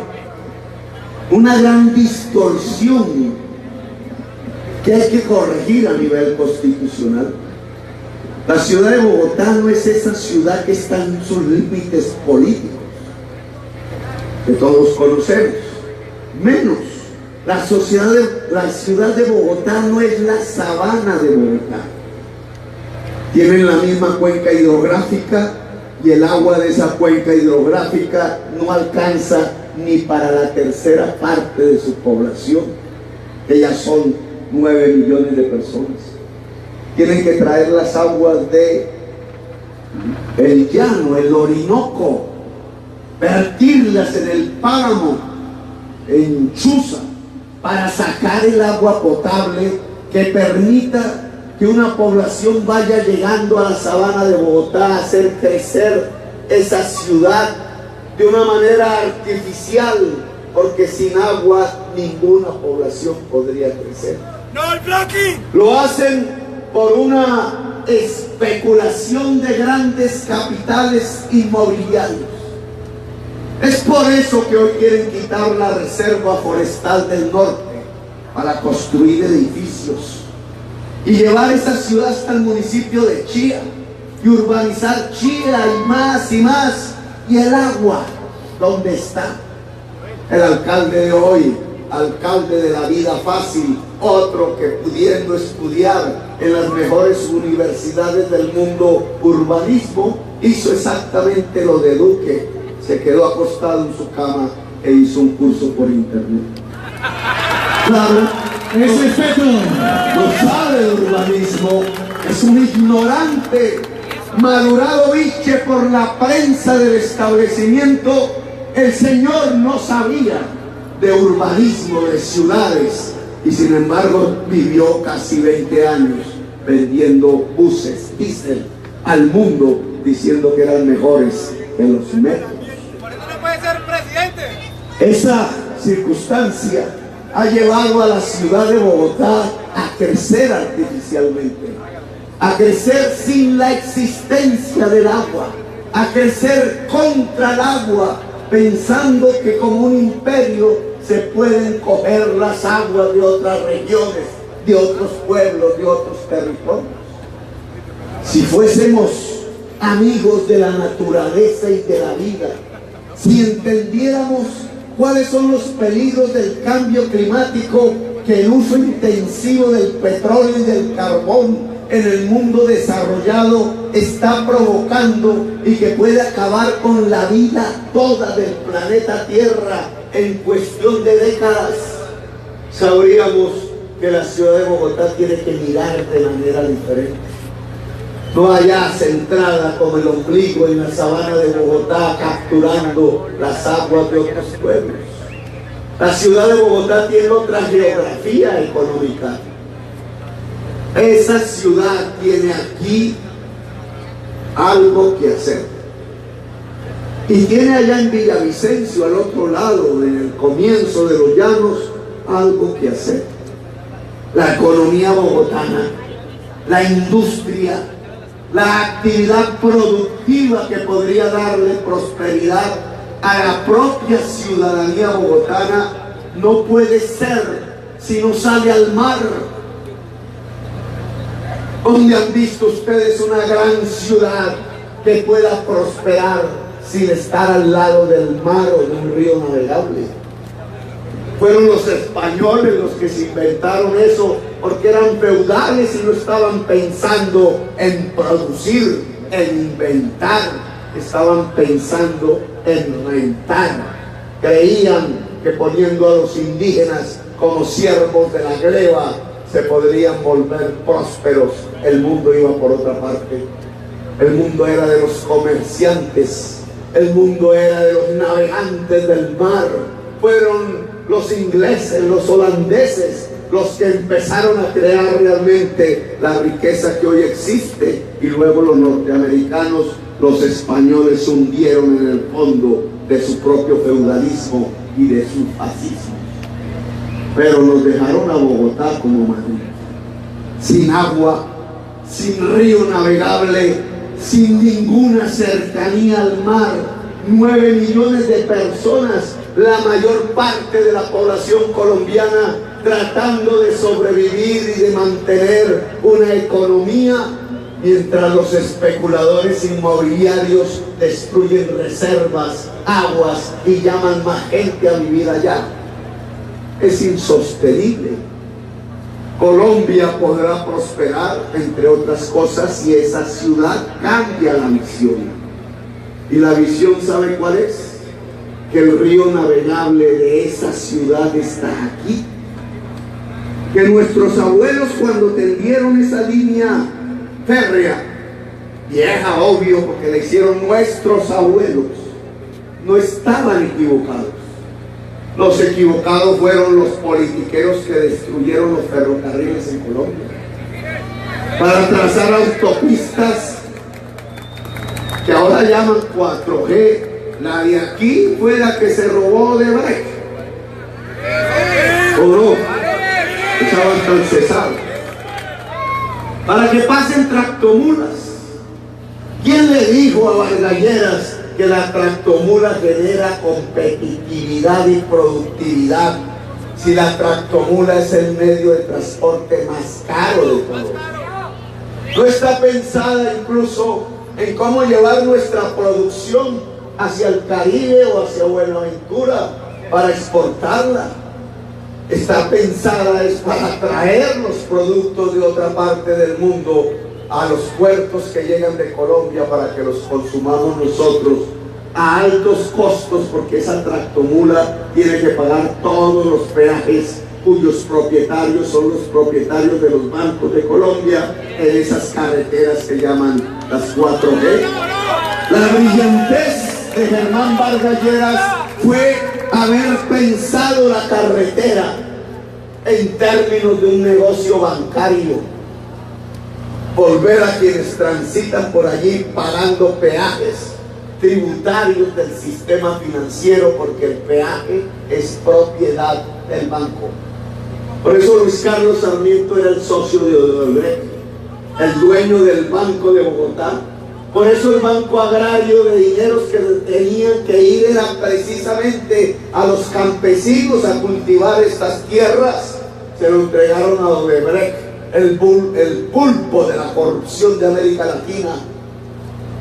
una gran distorsión que hay que corregir a nivel constitucional. La ciudad de Bogotá no es esa ciudad que está en sus límites políticos, que todos conocemos, menos. La ciudad de Bogotá no es la sabana de Bogotá. Tienen la misma cuenca hidrográfica y el agua de esa cuenca hidrográfica no alcanza ni para la tercera parte de su población, que ya son 9 millones de personas. Tienen que traer las aguas de el llano, el Orinoco, vertirlas en el páramo, en Chuza, para sacar el agua potable que permita que una población vaya llegando a la sabana de Bogotá a hacer crecer esa ciudad de una manera artificial, porque sin agua ninguna población podría crecer. ¡No el blocking! Lo hacen por una especulación de grandes capitales inmobiliarios. Es por eso que hoy quieren quitar la reserva forestal del norte para construir edificios y llevar esa ciudad hasta el municipio de Chía y urbanizar Chía y más y más. ¿Y el agua dónde está? El alcalde de hoy, alcalde de la vida fácil, otro que pudiendo estudiar en las mejores universidades del mundo urbanismo, hizo exactamente lo de Duque. Se quedó acostado en su cama e hizo un curso por internet. Claro, Ese es Petro. No sabe de urbanismo, es un ignorante, madurado biche por la prensa del establecimiento. El señor no sabía de urbanismo, de ciudades, y sin embargo vivió casi 20 años vendiendo buses diésel al mundo, diciendo que eran mejores que los metros. Por eso no puede ser presidente. Esa circunstancia ha llevado a la ciudad de Bogotá a crecer artificialmente, a crecer sin la existencia del agua, a crecer contra el agua, pensando que como un imperio se pueden coger las aguas de otras regiones, de otros pueblos, de otros territorios. Si fuésemos amigos de la naturaleza y de la vida, si entendiéramos cuáles son los peligros del cambio climático que el uso intensivo del petróleo y del carbón en el mundo desarrollado está provocando y que puede acabar con la vida toda del planeta Tierra en cuestión de décadas, sabríamos que la ciudad de Bogotá tiene que mirar de manera diferente. No allá centrada como el ombligo en la sabana de Bogotá, capturando las aguas de otros pueblos. La ciudad de Bogotá tiene otra geografía económica. Esa ciudad tiene aquí algo que hacer. Y tiene allá en Villavicencio, al otro lado, en el comienzo de los llanos, algo que hacer. La economía bogotana, la industria, la actividad productiva que podría darle prosperidad a la propia ciudadanía bogotana, no puede ser si no sale al mar. ¿Dónde han visto ustedes una gran ciudad que pueda prosperar sin estar al lado del mar o de un río navegable? Fueron los españoles los que se inventaron eso, porque eran feudales y no estaban pensando en producir, en inventar, estaban pensando en rentar. Creían que poniendo a los indígenas como siervos de la gleba se podrían volver prósperos. El mundo iba por otra parte. El mundo era de los comerciantes, el mundo era de los navegantes del mar. Fueron los ingleses, los holandeses, los que empezaron a crear realmente la riqueza que hoy existe, y luego los norteamericanos, los españoles hundieron en el fondo de su propio feudalismo y de su fascismo. Pero nos dejaron a Bogotá como Madrid, sin agua, sin río navegable, sin ninguna cercanía al mar. 9 millones de personas, la mayor parte de la población colombiana, tratando de sobrevivir y de mantener una economía, mientras los especuladores inmobiliarios destruyen reservas, aguas y llaman más gente a vivir allá. Es insostenible. Colombia podrá prosperar, entre otras cosas, si esa ciudad cambia la visión. Y la visión, ¿sabe cuál es? Que el río navegable de esa ciudad está aquí. Que nuestros abuelos, cuando tendieron esa línea férrea, vieja, obvio, porque la hicieron nuestros abuelos, no estaban equivocados. Los equivocados fueron los politiqueros que destruyeron los ferrocarriles en Colombia para trazar autopistas que ahora llaman 4G. La de aquí fue la que se robó de Brecht, ¿o no? Estaban tan cesados para que pasen tractomulas. ¿Quién le dijo a Vargalleras que la tractomula genera competitividad y productividad, si la tractomula es el medio de transporte más caro de todo? No está pensada incluso en cómo llevar nuestra producción hacia el Caribe o hacia Buenaventura para exportarla. Está pensada es para traer los productos de otra parte del mundo a los puertos que llegan de Colombia para que los consumamos nosotros a altos costos, porque esa tractomula tiene que pagar todos los peajes cuyos propietarios son los propietarios de los bancos de Colombia en esas carreteras que llaman las 4G. La brillantez de Germán Vargas Lleras fue haber pensado la carretera en términos de un negocio bancario, volver a quienes transitan por allí pagando peajes tributarios del sistema financiero, porque el peaje es propiedad del banco. Por eso Luis Carlos Sarmiento era el socio de Odebrecht, el dueño del Banco de Bogotá. Por eso el Banco Agrario de dineros que tenían que ir era precisamente a los campesinos a cultivar estas tierras. Se lo entregaron a Odebrecht, el pulpo de la corrupción de América Latina.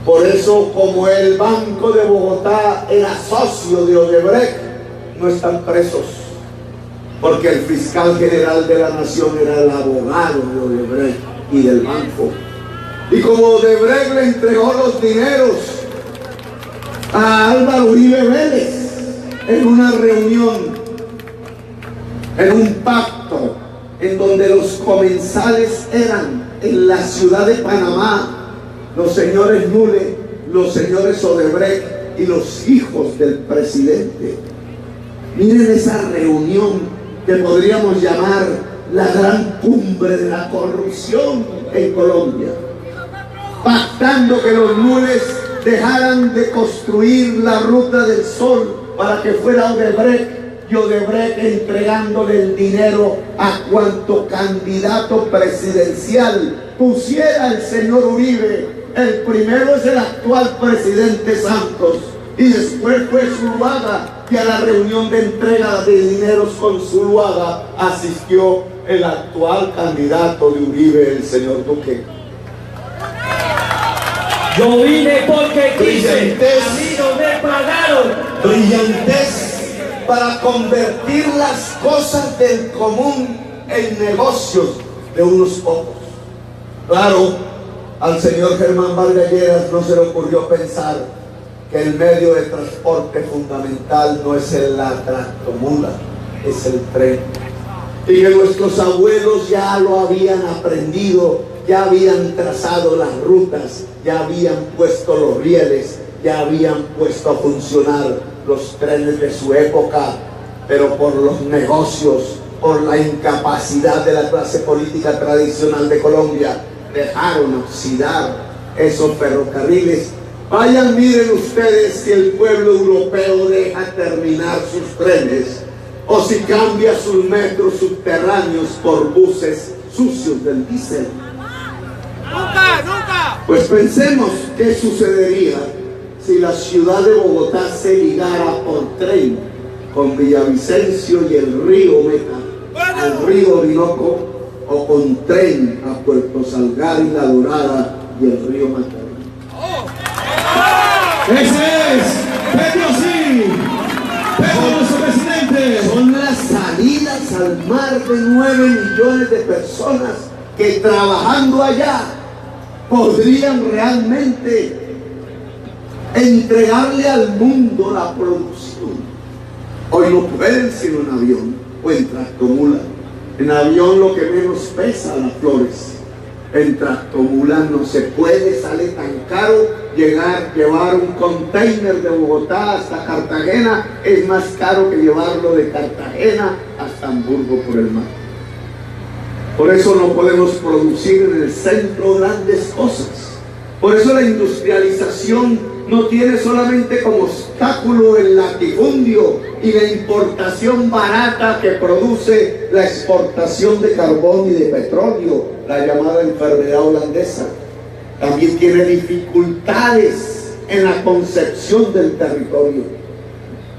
Por eso, como el Banco de Bogotá era socio de Odebrecht, no están presos, porque el fiscal general de la nación era el abogado de Odebrecht y del banco. Y como Odebrecht le entregó los dineros a Álvaro Uribe Vélez en una reunión, en un pacto, en donde los comensales eran en la ciudad de Panamá los señores Nule, los señores Odebrecht y los hijos del presidente. Miren esa reunión que podríamos llamar la gran cumbre de la corrupción en Colombia, pactando que los Nules dejaran de construir la Ruta del Sol para que fuera Odebrecht, y Odebrecht entregándole el dinero a cuanto candidato presidencial pusiera el señor Uribe. El primero es el actual presidente Santos, y después fue Zuluaga, que a la reunión de entrega de dineros con Zuluaga asistió el actual candidato de Uribe, el señor Duque. Yo vine porque quise, Brillantez. a mí no me pagaron. Brillantez para convertir las cosas del común en negocios de unos pocos. Claro, al señor Germán Vargas Lleras no se le ocurrió pensar que el medio de transporte fundamental no es la tractomula, es el tren. Y que nuestros abuelos ya lo habían aprendido, ya habían trazado las rutas, ya habían puesto los rieles, ya habían puesto a funcionar los trenes de su época, pero por los negocios, por la incapacidad de la clase política tradicional de Colombia, dejaron oxidar esos ferrocarriles. Vayan, miren ustedes si el pueblo europeo deja terminar sus trenes o si cambia sus metros subterráneos por buses sucios del diésel. ¡Nunca, nunca! Pues pensemos qué sucedería si la ciudad de Bogotá se ligara por tren con Villavicencio y el río Meta, el río Orinoco, o con tren a Puerto Salgar y La Dorada y el río Magdalena. Ese es Pedro, sí, Pedro, nuestro presidente. Son las salidas al mar de 9 millones de personas que trabajando allá podrían realmente entregarle al mundo la producción. Hoy no pueden sino en avión o en tractomula. En avión lo que menos pesa las flores. En tractomula no se puede, sale tan caro llevar un container de Bogotá hasta Cartagena, es más caro que llevarlo de Cartagena hasta Hamburgo por el mar. Por eso no podemos producir en el centro grandes cosas. Por eso la industrialización no tiene solamente como obstáculo el latifundio y la importación barata que produce la exportación de carbón y de petróleo, la llamada enfermedad holandesa. También tiene dificultades en la concepción del territorio.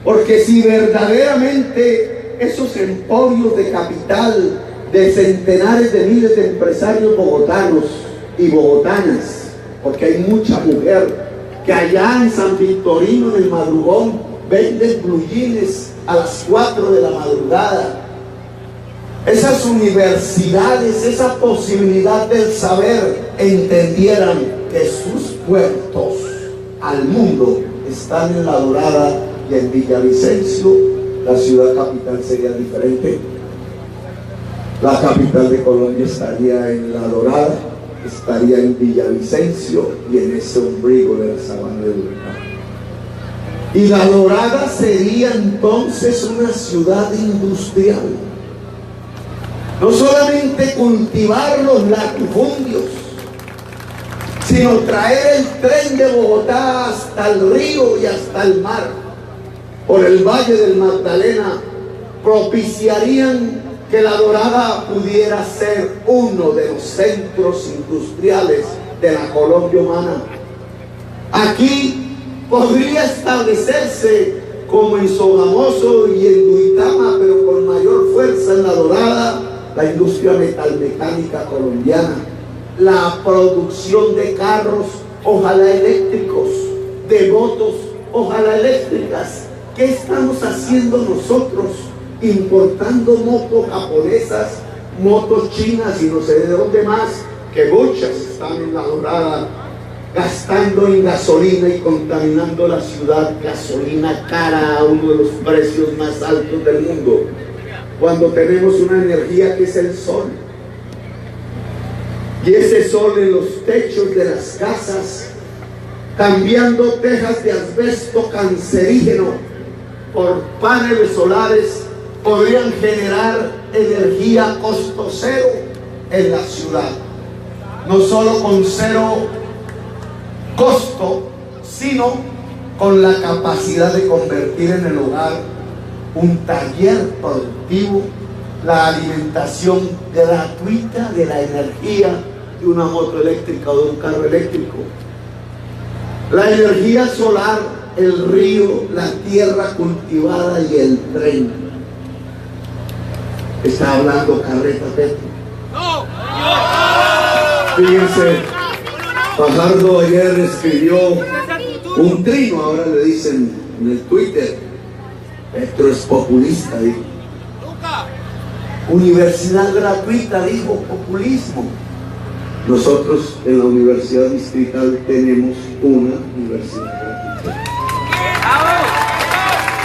Porque si verdaderamente esos emporios de capital de centenares de miles de empresarios bogotanos y bogotanas, porque hay mucha mujer que allá en San Victorino, en el madrugón, venden blue jeans a las 4 de la madrugada. Esas universidades, esa posibilidad del saber, entendieran que sus puertos al mundo están en La Dorada y en Villavicencio, la ciudad capital sería diferente. La capital de Colombia estaría en La Dorada, estaría en Villavicencio y en ese ombligo de la sabana de Urabá. Y La Dorada sería entonces una ciudad industrial. No solamente cultivar los latifundios, sino traer el tren de Bogotá hasta el río y hasta el mar, por el Valle del Magdalena, propiciarían que La Dorada pudiera ser uno de los centros industriales de la Colombia humana. Aquí podría establecerse, como en Sogamoso y en Duitama, pero con mayor fuerza en La Dorada, la industria metalmecánica colombiana, la producción de carros, ojalá eléctricos, de motos, ojalá eléctricas. ¿Qué estamos haciendo nosotros? Importando motos japonesas, motos chinas y no sé de dónde más, que muchas están en La Dorada, gastando en gasolina y contaminando la ciudad. Gasolina cara, a uno de los precios más altos del mundo, cuando tenemos una energía que es el sol. Y ese sol en los techos de las casas, cambiando tejas de asbesto cancerígeno por paneles solares, podrían generar energía costo cero en la ciudad. No solo con cero costo, sino con la capacidad de convertir en el hogar un taller productivo, la alimentación gratuita de la energía de una moto eléctrica o de un carro eléctrico, la energía solar, el río, la tierra cultivada y el tren. Está hablando Carreta Petro. Fíjense, Fajardo ayer escribió un trino, ahora le dicen en el Twitter, Petro es populista, dijo. Universidad gratuita, dijo, populismo. Nosotros en la Universidad Distrital tenemos una universidad gratuita.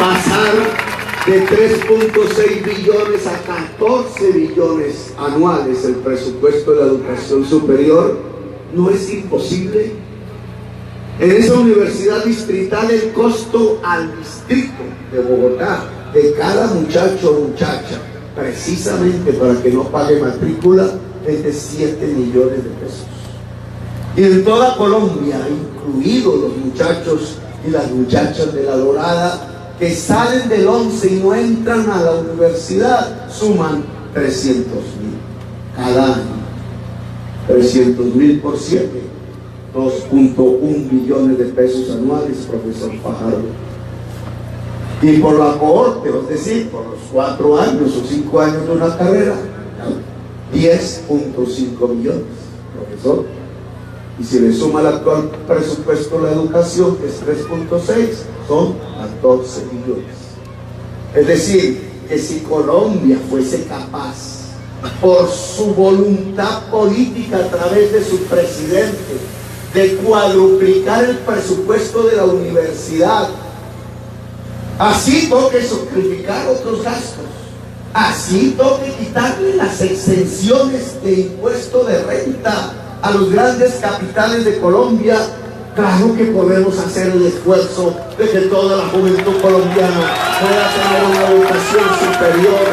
Pasar de 3.6 billones a 14 billones anuales el presupuesto de la educación superior no es imposible. En esa universidad distrital el costo al distrito de Bogotá de cada muchacho o muchacha, precisamente para que no pague matrícula, es de 7 millones de pesos. Y en toda Colombia, incluidos los muchachos y las muchachas de La Dorada, que salen del 11 y no entran a la universidad, suman 300.000 cada año. 300.000 por 7, 2.1 billones de pesos anuales, profesor Fajardo. Y por la cohorte, es decir, por los 4 años o 5 años de una carrera, 10.5 millones, profesor. Y si le suma el actual presupuesto de la educación, que es 3.6, son 14 millones. Es decir, que si Colombia fuese capaz, por su voluntad política a través de su presidente, de cuadruplicar el presupuesto de la universidad, así toque sacrificar otros gastos, así toque quitarle las exenciones de impuesto de renta a los grandes capitales de Colombia, claro que podemos hacer el esfuerzo de que toda la juventud colombiana pueda tener una educación superior.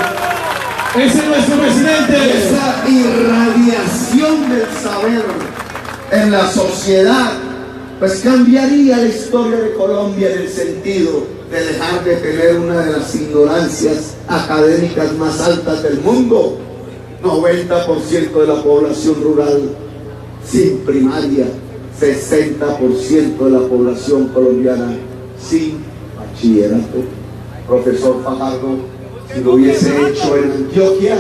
Ese es nuestro presidente. Esa irradiación del saber en la sociedad, pues cambiaría la historia de Colombia en el sentido de dejar de tener una de las ignorancias académicas más altas del mundo. 90% de la población rural sin primaria, 60% de la población colombiana sin bachillerato. Profesor Fajardo, si lo hubiese hecho en Antioquia,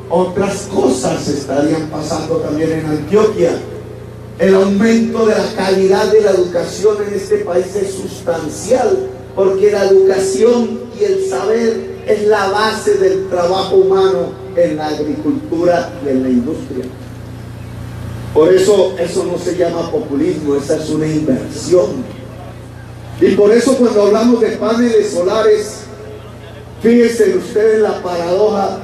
otras cosas estarían pasando también en Antioquia. El aumento de la calidad de la educación en este país es sustancial, porque la educación y el saber es la base del trabajo humano en la agricultura y en la industria. Por eso no se llama populismo, esa es una inversión. Y por eso cuando hablamos de paneles solares, fíjense ustedes la paradoja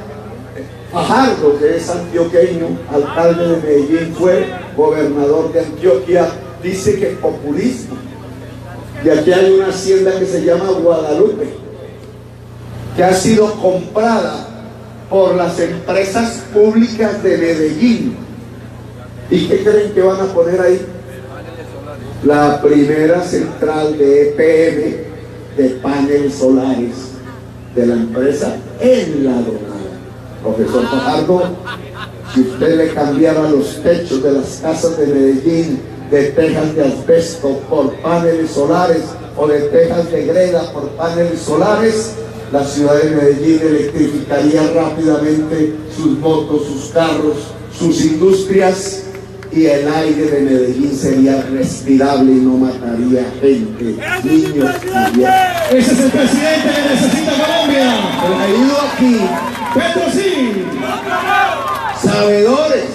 Fajardo, que es antioqueño, alcalde de Medellín, fue gobernador de Antioquia, dice que es populismo. Y aquí hay una hacienda que se llama Guadalupe, que ha sido comprada por las empresas públicas de Medellín. ¿Y qué creen que van a poner ahí? La primera central de EPM de paneles solares de la empresa en La Dorada. Profesor Fajardo, si usted le cambiara los techos de las casas de Medellín de tejas de asbesto por paneles solares o de tejas de greda por paneles solares, la ciudad de Medellín electrificaría rápidamente sus motos, sus carros, sus industrias, y el aire de Medellín sería respirable y no mataría gente, niños y viejos. Ese es el presidente que necesita Colombia. Traído aquí, Petro sí. sabedores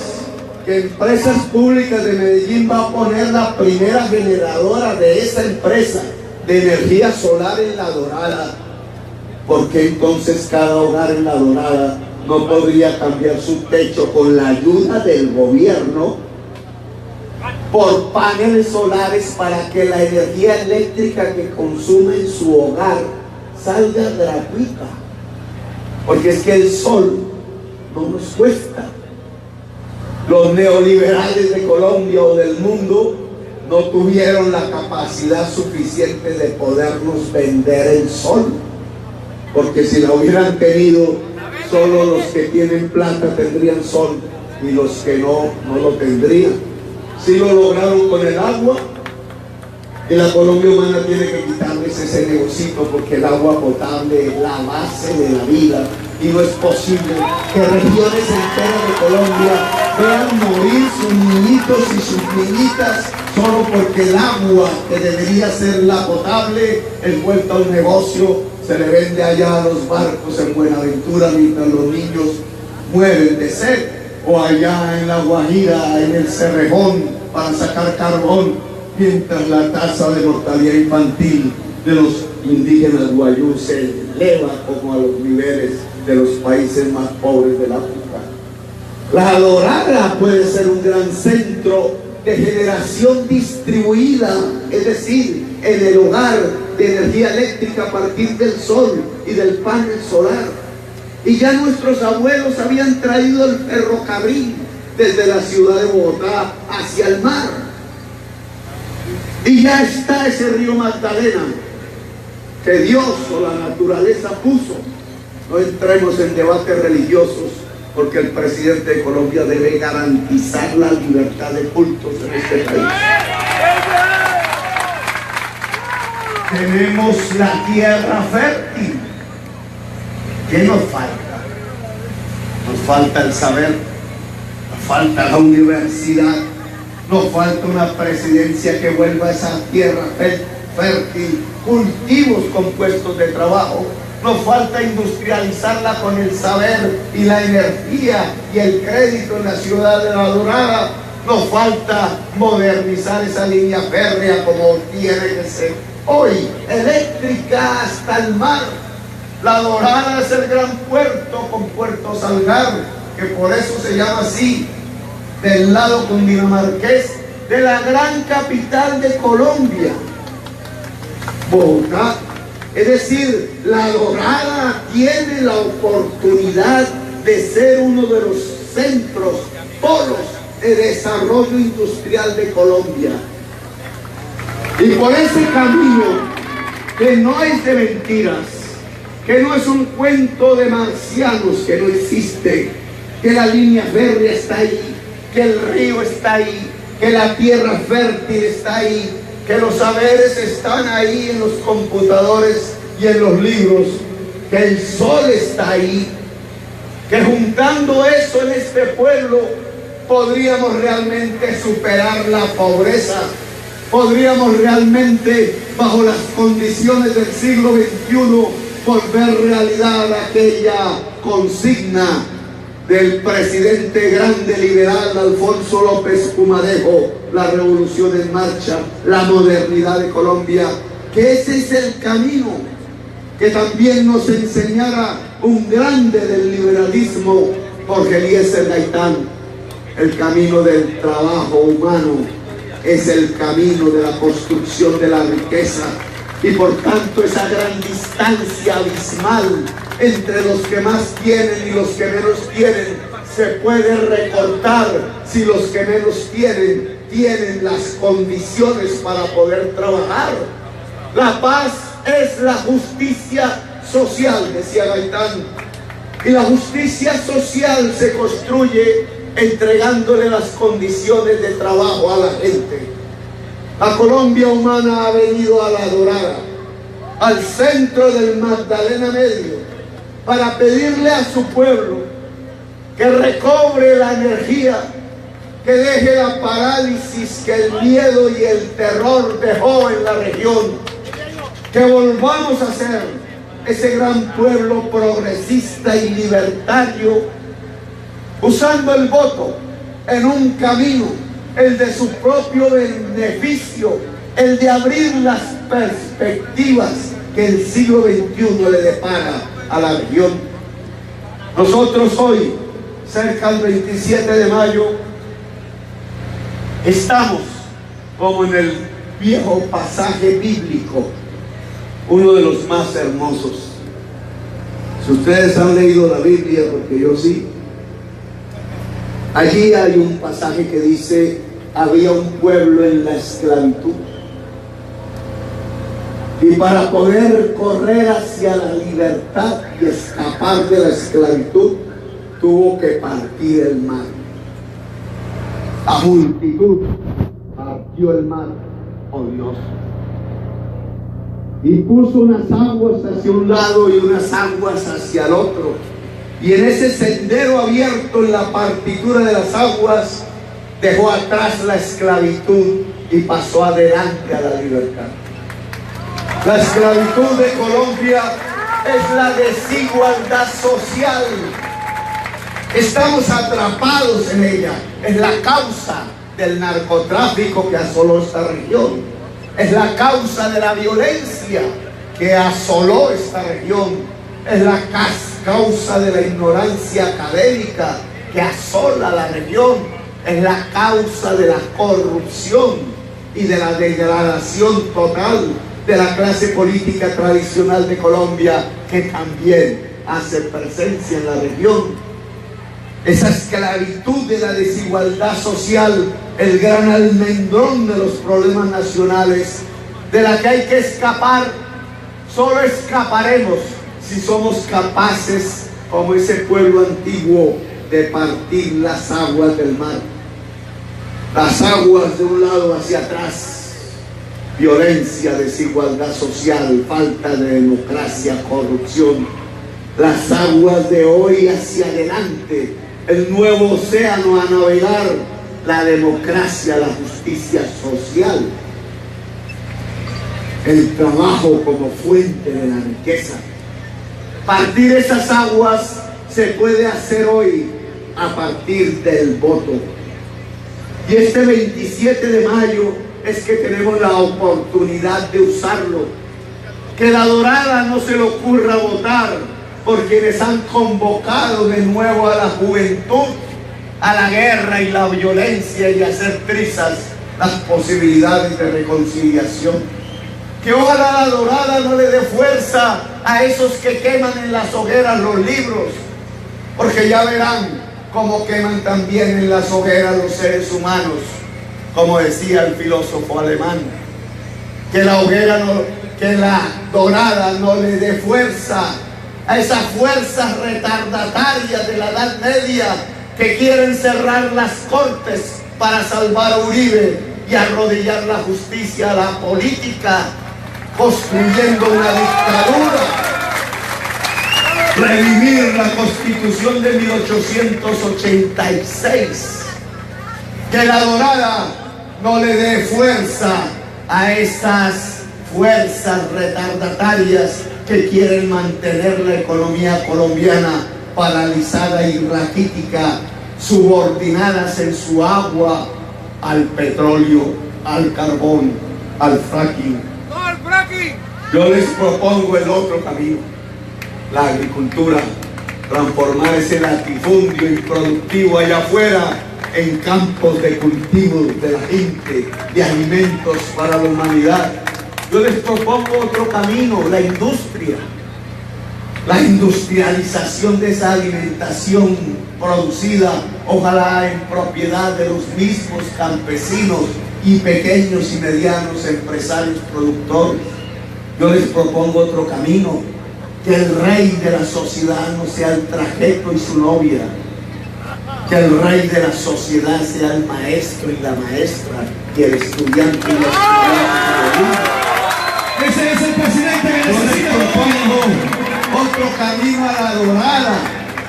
que Empresas Públicas de Medellín va a poner la primera generadora de esa empresa de energía solar en La Dorada. ¿Por qué entonces cada hogar en La Dorada no podría cambiar su techo con la ayuda del gobierno por paneles solares para que la energía eléctrica que consume en su hogar salga gratuita? Porque es que el sol no nos cuesta. Los neoliberales de Colombia o del mundo no tuvieron la capacidad suficiente de podernos vender el sol, porque si la hubieran tenido, solo los que tienen plata tendrían sol y los que no lo tendrían. Si lo lograron con el agua, y la Colombia humana tiene que quitarles ese negocito, porque el agua potable es la base de la vida, y no es posible que regiones enteras de Colombia vean morir sus niñitos y sus niñitas solo porque el agua que debería ser la potable es vuelta a un negocio, se le vende allá a los barcos en Buenaventura mientras los niños mueren de sed, o allá en La Guajira, en el Cerrejón, para sacar carbón, mientras la tasa de mortalidad infantil de los indígenas guayú se eleva como a los niveles de los países más pobres del África. La Dorada puede ser un gran centro de generación distribuida, es decir, en el hogar, de energía eléctrica a partir del sol y del panel solar. Y ya nuestros abuelos habían traído el ferrocarril desde la ciudad de Bogotá hacia el mar. Y ya está ese río Magdalena que Dios o la naturaleza puso. No entremos en debates religiosos, porque el presidente de Colombia debe garantizar la libertad de cultos en este país. Tenemos la tierra fértil. ¿Qué nos falta? Nos falta el saber, nos falta la universidad, nos falta una presidencia que vuelva a esa tierra fértil, cultivos con puestos de trabajo, nos falta industrializarla con el saber y la energía y el crédito en la ciudad de La Dorada, nos falta modernizar esa línea férrea como tiene que ser hoy, eléctrica hasta el mar. La Dorada es el gran puerto con Puerto Salgar, que por eso se llama así, del lado cundinamarqués de la gran capital de Colombia, Bogotá. Es decir, La Dorada tiene la oportunidad de ser uno de los centros, polos de desarrollo industrial de Colombia. Y por ese camino, que no es de mentiras, que no es un cuento de marcianos, que no existe, que la línea férrea está ahí, que el río está ahí, que la tierra fértil está ahí, que los saberes están ahí en los computadores y en los libros, que el sol está ahí, que juntando eso en este pueblo podríamos realmente superar la pobreza, podríamos realmente, bajo las condiciones del siglo XXI, volver realidad aquella consigna del presidente grande liberal Alfonso López Pumarejo, la revolución en marcha, la modernidad de Colombia, que ese es el camino que también nos enseñara un grande del liberalismo Jorge Eliezer Gaitán, el camino del trabajo humano es el camino de la construcción de la riqueza, y por tanto esa gran distancia abismal entre los que más tienen y los que menos tienen se puede recortar si los que menos tienen las condiciones para poder trabajar. La paz es la justicia social, decía Gaitán, y la justicia social se construye entregándole las condiciones de trabajo a la gente. La Colombia humana ha venido a La Dorada, al centro del Magdalena Medio, para pedirle a su pueblo que recobre la energía, que deje la parálisis que el miedo y el terror dejó en la región, que volvamos a ser ese gran pueblo progresista y libertario, usando el voto en un camino, el de su propio beneficio, el de abrir las perspectivas que el siglo XXI le depara a la región. Nosotros hoy, cerca del 27 de mayo, estamos como en el viejo pasaje bíblico, uno de los más hermosos. Si ustedes han leído la Biblia, porque yo sí, allí hay un pasaje que dice: había un pueblo en la esclavitud, y para poder correr hacia la libertad y escapar de la esclavitud, tuvo que partir el mar. La multitud partió el mar, oh Dios, y puso unas aguas hacia un lado y unas aguas hacia el otro, y en ese sendero abierto en la partitura de las aguas dejó atrás la esclavitud y pasó adelante a la libertad. La esclavitud de Colombia es la desigualdad social. Estamos atrapados en ella. Es la causa del narcotráfico que asoló esta región. Es la causa de la violencia que asoló esta región. Es la causa de la ignorancia académica que asola la región. Es la causa de la corrupción y de la degradación total de la clase política tradicional de Colombia, que también hace presencia en la región. Esa esclavitud de la desigualdad social, el gran almendrón de los problemas nacionales, de la que hay que escapar. Solo escaparemos si somos capaces, como ese pueblo antiguo, de partir las aguas del mar. Las aguas de un lado hacia atrás: violencia, desigualdad social, falta de democracia, corrupción. Las aguas de hoy hacia adelante, el nuevo océano a navegar: la democracia, la justicia social, el trabajo como fuente de la riqueza. Partir esas aguas se puede hacer hoy a partir del voto. Y este 27 de mayo es que tenemos la oportunidad de usarlo. Que La Dorada no se le ocurra votar por quienes han convocado de nuevo a la juventud a la guerra y la violencia y hacer trizas las posibilidades de reconciliación. Que ojalá La Dorada no le dé fuerza a esos que queman en las hogueras los libros, porque ya verán cómo queman también en las hogueras los seres humanos, como decía el filósofo alemán. Que la hoguera que La Dorada no le dé fuerza a esas fuerzas retardatarias de la Edad Media que quieren cerrar las cortes para salvar a Uribe y arrodillar la justicia a la política, construyendo una dictadura, revivir la Constitución de 1886. Que La Dorada no le dé fuerza a esas fuerzas retardatarias que quieren mantener la economía colombiana paralizada y raquítica, subordinadas en su agua al petróleo, al carbón, al fracking. ¡No al fracking! Yo les propongo el otro camino: la agricultura, transformar ese latifundio improductivo allá afuera en campos de cultivo de la gente, de alimentos para la humanidad. Yo les propongo otro camino, la industria. La industrialización de esa alimentación producida, ojalá en propiedad de los mismos campesinos y pequeños y medianos empresarios productores. Yo les propongo otro camino, que el rey de la sociedad no sea el trajeto y su novia, que el rey de la sociedad sea el maestro y la maestra, y el estudiante y la estudiante. Ese es el presidente que Yo les necesita propongo otro camino a la dorada,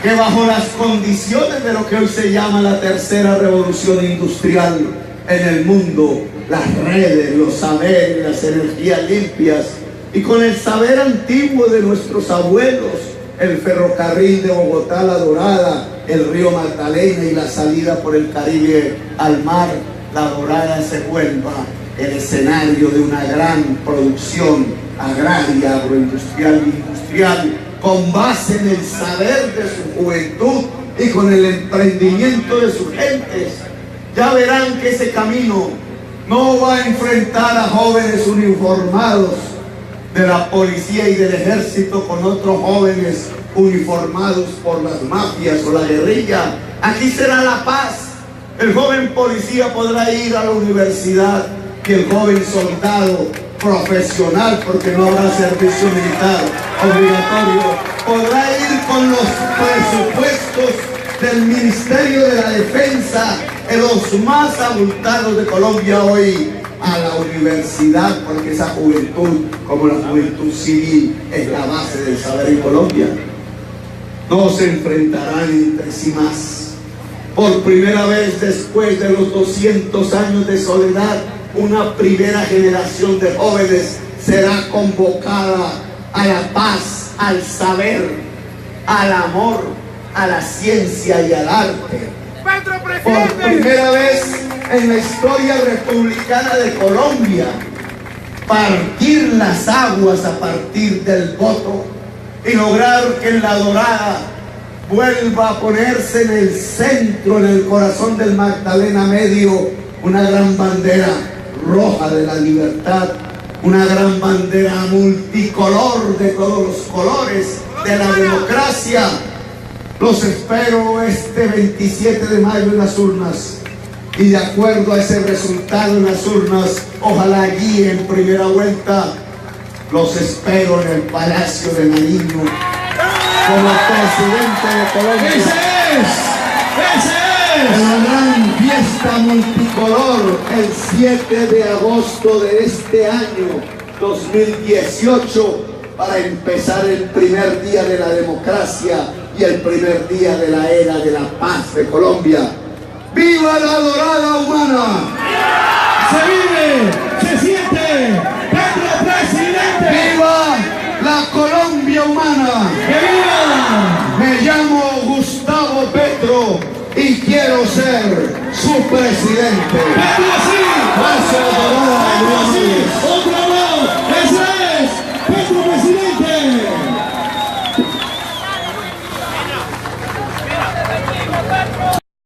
que bajo las condiciones de lo que hoy se llama la tercera revolución industrial en el mundo, las redes, los saberes, las energías limpias, y con el saber antiguo de nuestros abuelos, el ferrocarril de Bogotá a La Dorada, el río Magdalena y la salida por el Caribe al mar, La Dorada se vuelva el escenario de una gran producción agraria, agroindustrial e industrial, con base en el saber de su juventud y con el emprendimiento de sus gentes. Ya verán que ese camino no va a enfrentar a jóvenes uniformados de la policía y del ejército con otros jóvenes uniformados por las mafias o la guerrilla. Aquí será la paz. El joven policía podrá ir a la universidad y el joven soldado profesional, porque no habrá servicio militar obligatorio, podrá ir con los presupuestos del Ministerio de la Defensa, en los más abultados de Colombia hoy, a la universidad, porque esa juventud, como la juventud civil, es la base del saber en Colombia. No se enfrentarán entre sí más. Por primera vez después de los 200 años de soledad, una primera generación de jóvenes será convocada a la paz, al saber, al amor, a la ciencia y al arte. Petro, Por presidente. primera vez en la historia republicana de Colombia, partir las aguas a partir del voto y lograr que en La Dorada vuelva a ponerse en el centro, en el corazón del Magdalena Medio, una gran bandera roja de la libertad, una gran bandera multicolor de todos los colores de la democracia. Los espero este 27 de mayo en las urnas, y de acuerdo a ese resultado en las urnas, ojalá allí en primera vuelta, los espero en el Palacio de Nariño como presidente de Colombia. ¡Ese En la gran fiesta multicolor el 7 de agosto de este año 2018, para empezar el primer día de la democracia y el primer día de la era de la paz de Colombia. ¡Viva la dorada humana! ¡Se vive! ¡Se siente! ¡Petro presidente! ¡Viva la Colombia humana! ¡Que viva! Me llamo Gustavo Petro y quiero ser su presidente. ¡Petro